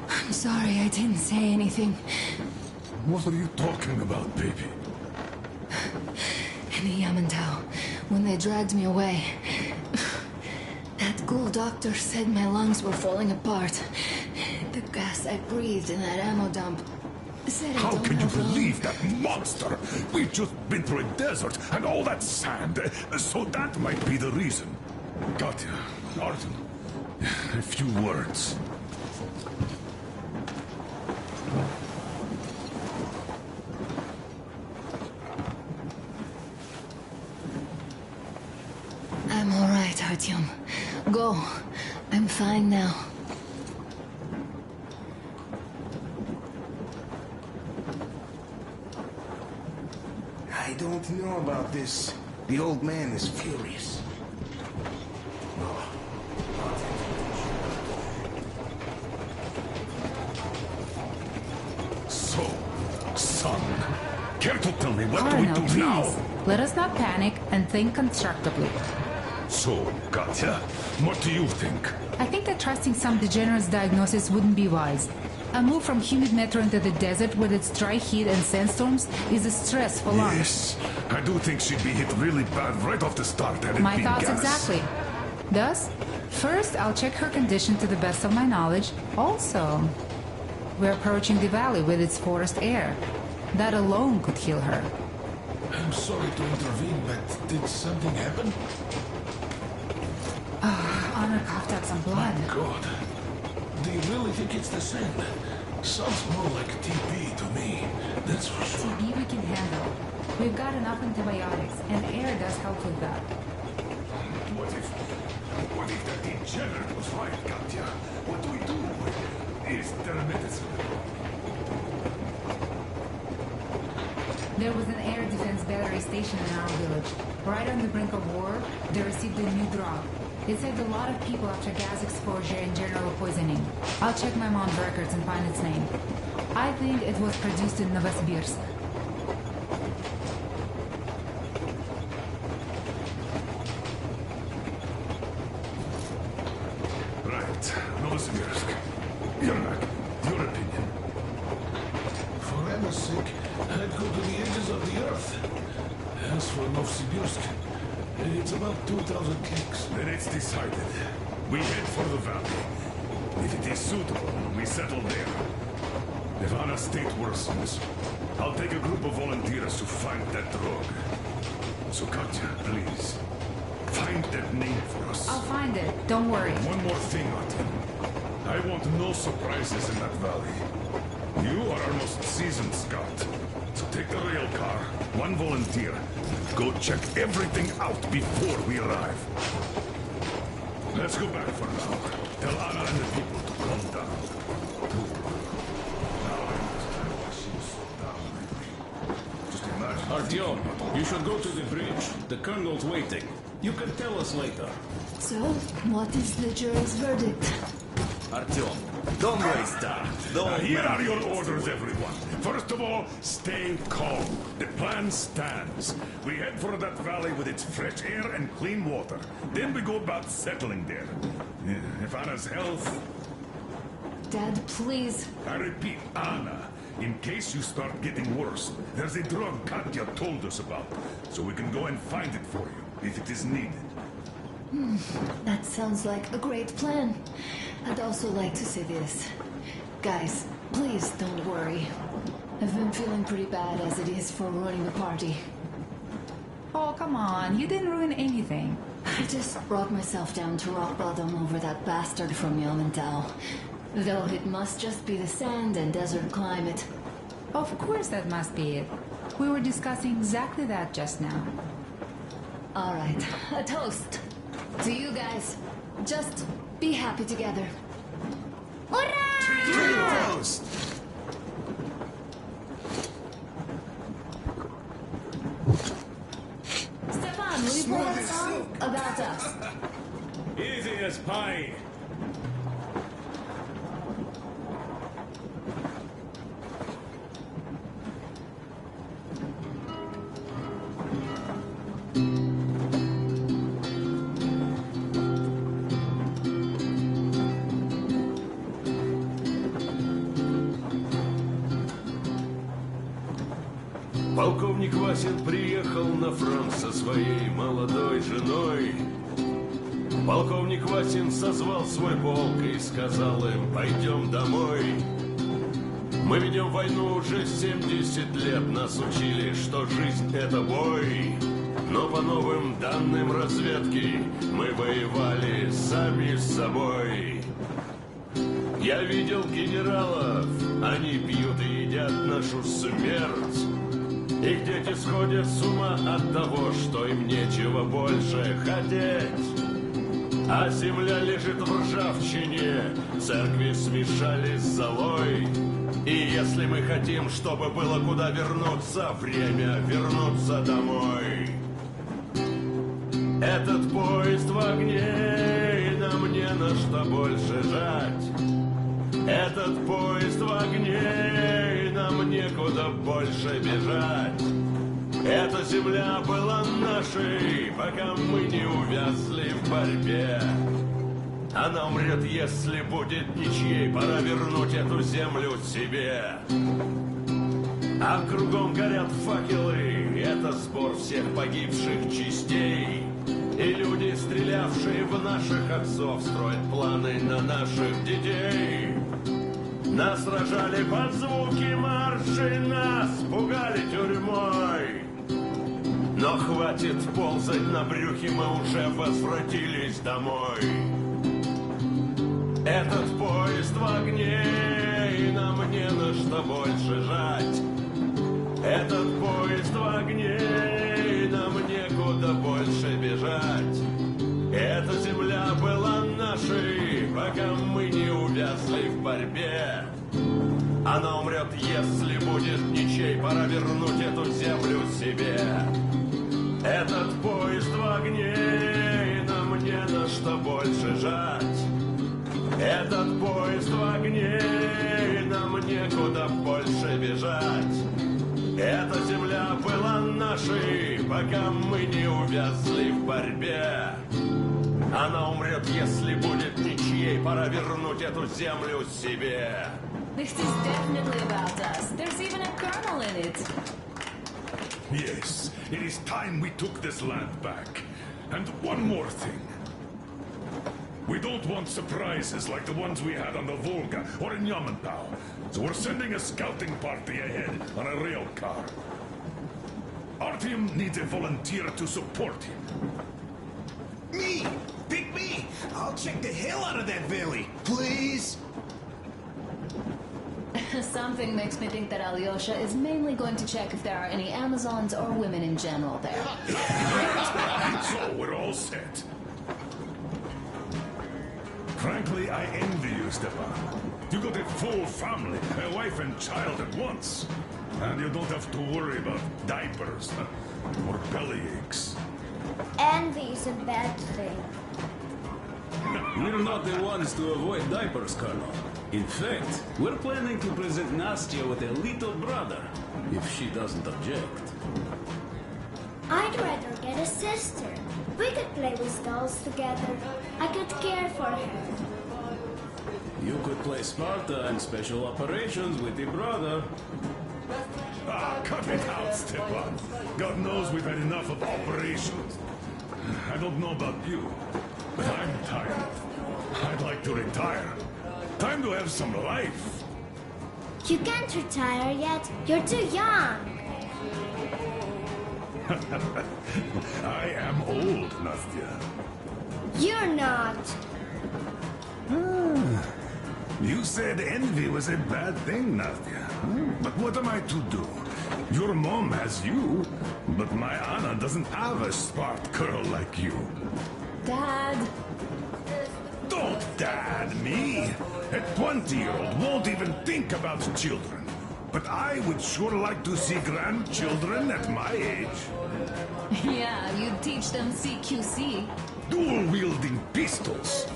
G: I'm sorry I didn't say anything.
F: What are you talking about, baby?
G: In the Yamantau, when they dragged me away, that ghoul doctor said my lungs were falling apart. The gas I breathed in that ammo dump said I
F: How
G: don't
F: can you
G: have lung.
F: believe that monster? We've just been through a desert and all that sand, so that might be the reason. Katya, Artyom, a few words.
G: I'm all right, Artyom. Go. I'm fine now.
E: I don't know about this. The old man is furious.
F: So, son, care to tell me what
K: Colonel,
F: do we do
K: please.
F: now?
K: Let us not panic and think constructively.
F: So, Katya, what do you think?
K: I think that trusting some degenerate's diagnosis wouldn't be wise. A move from humid metro into the desert with its dry heat and sandstorms is a stress for lungs.
F: Yes, I do think she'd be hit really bad right off the start had it
K: My
F: been
K: thoughts
F: gas.
K: exactly. Thus, first I'll check her condition to the best of my knowledge. Also, we're approaching the valley with its forest air. That alone could heal her.
A: I'm sorry to intervene, but did something happen?
K: Honor coughed out some blood.
A: God. Do you really think it's the same? Sounds more like TB to me. That's for sure.
K: TB we can handle. We've got enough antibiotics, and air does help with that.
F: What if that degenerate was right, Katya? What do we do? Is there a medicine?
K: There was an air defense battery station in our village. Right on the brink of war, they received a new drug. It saved a lot of people after gas exposure and general poisoning. I'll check my mom's records and find its name. I think it was produced in Novosibirsk.
F: Right, Novosibirsk. Yermak, your opinion?
A: For Emma's sake, I'd go to the edges of the earth. As for Novosibirsk, it's about 2,000 clicks.
F: Then it's decided. We head for the valley. If it is suitable, we settle there. If Anna's state worsens, I'll take a group of volunteers to find that drug. So Katya, please, find that name for us.
K: I'll find it. Don't worry.
F: One more thing, Artyom. I want no surprises in that valley. You are our most seasoned scout. So take the rail car, one volunteer. Go check everything out before we arrive. Let's go back for now. Tell Anna and the people to calm down. Now I understand why she was so down lately. Just imagine...
T: Artyom, you should go to the bridge. The colonel's waiting. You can tell us later.
G: So, what is the jury's verdict?
T: Artyom, don't waste time.
F: Here are your orders, everyone. First of all, stay calm. The plan stands. We head for that valley with its fresh air and clean water. Then we go about settling there. If Anna's health...
G: Dad, please.
F: I repeat, Anna. In case you start getting worse, there's a drug Katya told us about. So we can go and find it for you, if it is needed.
G: That sounds like a great plan. I'd also like to say this. Guys, please don't worry. I've been feeling pretty bad as it is for ruining the party.
K: Oh, come on. You didn't ruin anything.
G: I just brought myself down to rock bottom over that bastard from Yelmental. Though it must just be the sand and desert climate.
K: Of course that must be it. We were discussing exactly that just now.
G: All right, a toast. To you guys. Just be happy together. Hurrah!
F: Toast!
G: Stefan, will you play that song about us?
T: Easy as pie.
L: Полковник Васин приехал на фронт со своей молодой женой. Полковник Васин созвал свой полк и сказал им: пойдем домой. Мы ведем войну уже 70 лет, нас учили, что жизнь это бой. Но по новым данным разведки мы воевали сами с собой. Я видел генералов, они пьют и едят нашу смерть. Их дети сходят с ума от того, что им нечего больше хотеть. А земля лежит в ржавчине, церкви смешались с золой. И если мы хотим, чтобы было куда вернуться, время вернуться домой. Этот поезд в огне, и нам не на что больше жать. Этот поезд в огне, и нам нам некуда больше бежать. Эта земля была нашей, пока мы не увязли в борьбе. Она умрет, если будет ничьей, пора вернуть эту землю себе. А кругом горят факелы, это сбор всех погибших частей. И люди, стрелявшие в наших отцов, строят планы на наших детей. Нас сражали под звуки маршей, нас пугали тюрьмой. Но хватит ползать на брюхе, мы уже возвратились домой. Этот поезд в огне, и нам не на что больше жать. Этот поезд в огне, и нам некуда больше бежать. Эта земля была нашей, пока мы не увязли в борьбе. Она умрет, если будет ничей, пора вернуть эту землю себе. Этот поезд в огне, и нам не на что больше жать. Этот поезд в огне, и нам некуда больше бежать. Эта земля была нашей, пока мы не увязли в борьбе. Она умрет, если будет ничьей, пора вернуть эту землю себе.
G: This is definitely about us. There's even a colonel in it.
F: Yes, it is time we took this land back. And one more thing. We don't want surprises like the ones we had on the Volga or in Yamantau. So we're sending a scouting party ahead on a rail car. Artyom needs a volunteer to support him.
E: Me! Pick me! I'll check the hell out of that valley. Please?
G: Something makes me think that Alyosha is mainly going to check if there are any Amazons or women in general there.
F: So we're all set. Frankly, I envy you, Stepan. You got a full family, a wife and child at once. And you don't have to worry about diapers or belly aches.
D: Envy is a bad thing.
T: We're not the ones to avoid diapers, Colonel. In fact, we're planning to present Nastya with a little brother, if she doesn't object.
D: I'd rather get a sister. We could play with dolls together. I could care for her.
T: You could play Sparta and special operations with your brother.
F: Ah, cut it out, Stepan. God knows we've had enough of operations. I don't know about you, but I'm tired. I'd like to retire. Time to have some life.
D: You can't retire yet. You're too young.
F: I am old, Nastya.
D: You're not.
F: You said envy was a bad thing, Nastya. But what am I to do? Your mom has you, but my Anna doesn't have a smart girl like you.
G: Dad!
F: Don't dad me! A 20-year-old won't even think about children. But I would sure like to see grandchildren at my age.
G: Yeah, you'd teach them CQC.
F: Dual-wielding pistols.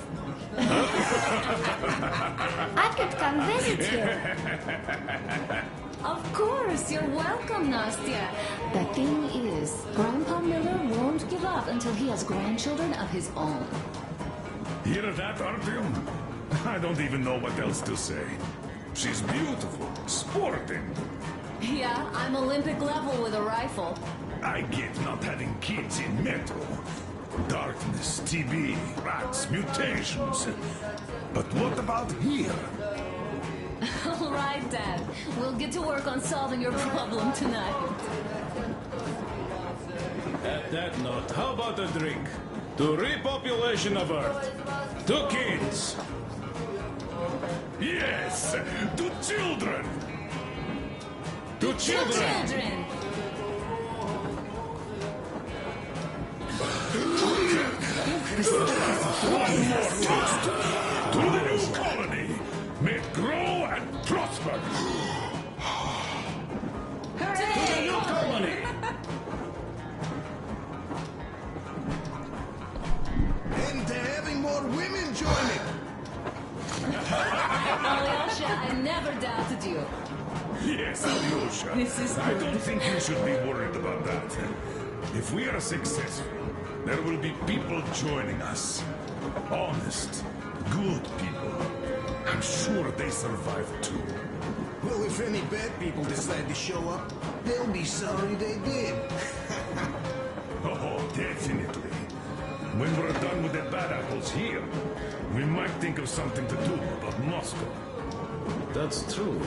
D: I could come visit you.
G: Of course, you're welcome, Nastya. The thing is, Grandpa Miller won't give up until he has grandchildren of his own.
F: Hear that, Artyom? I don't even know what else to say. She's beautiful, sporting.
G: Yeah, I'm Olympic level with a rifle.
F: I get not having kids in Metro. Darkness, TB, rats, mutations. But what about here?
G: All right, Dad. We'll get to work on solving your problem tonight.
T: At that note, how about a drink? To repopulation of Earth. To kids.
F: Yes, to children.
T: To children.
F: To the new colony. May it grow and prosper.
T: To the new colony.
E: And they're having more women joining.
G: Alyosha, I never doubted you.
F: Yes,
K: This is
F: I
K: good.
F: don't think you should be worried about that. If we are successful, there will be people joining us. Honest, good people. I'm sure they survive too.
J: Well, if any bad people decide to show up, they'll be sorry they did.
F: Oh, definitely. When we're done with the bad apples here, we might think of something to do about Moscow.
T: That's true.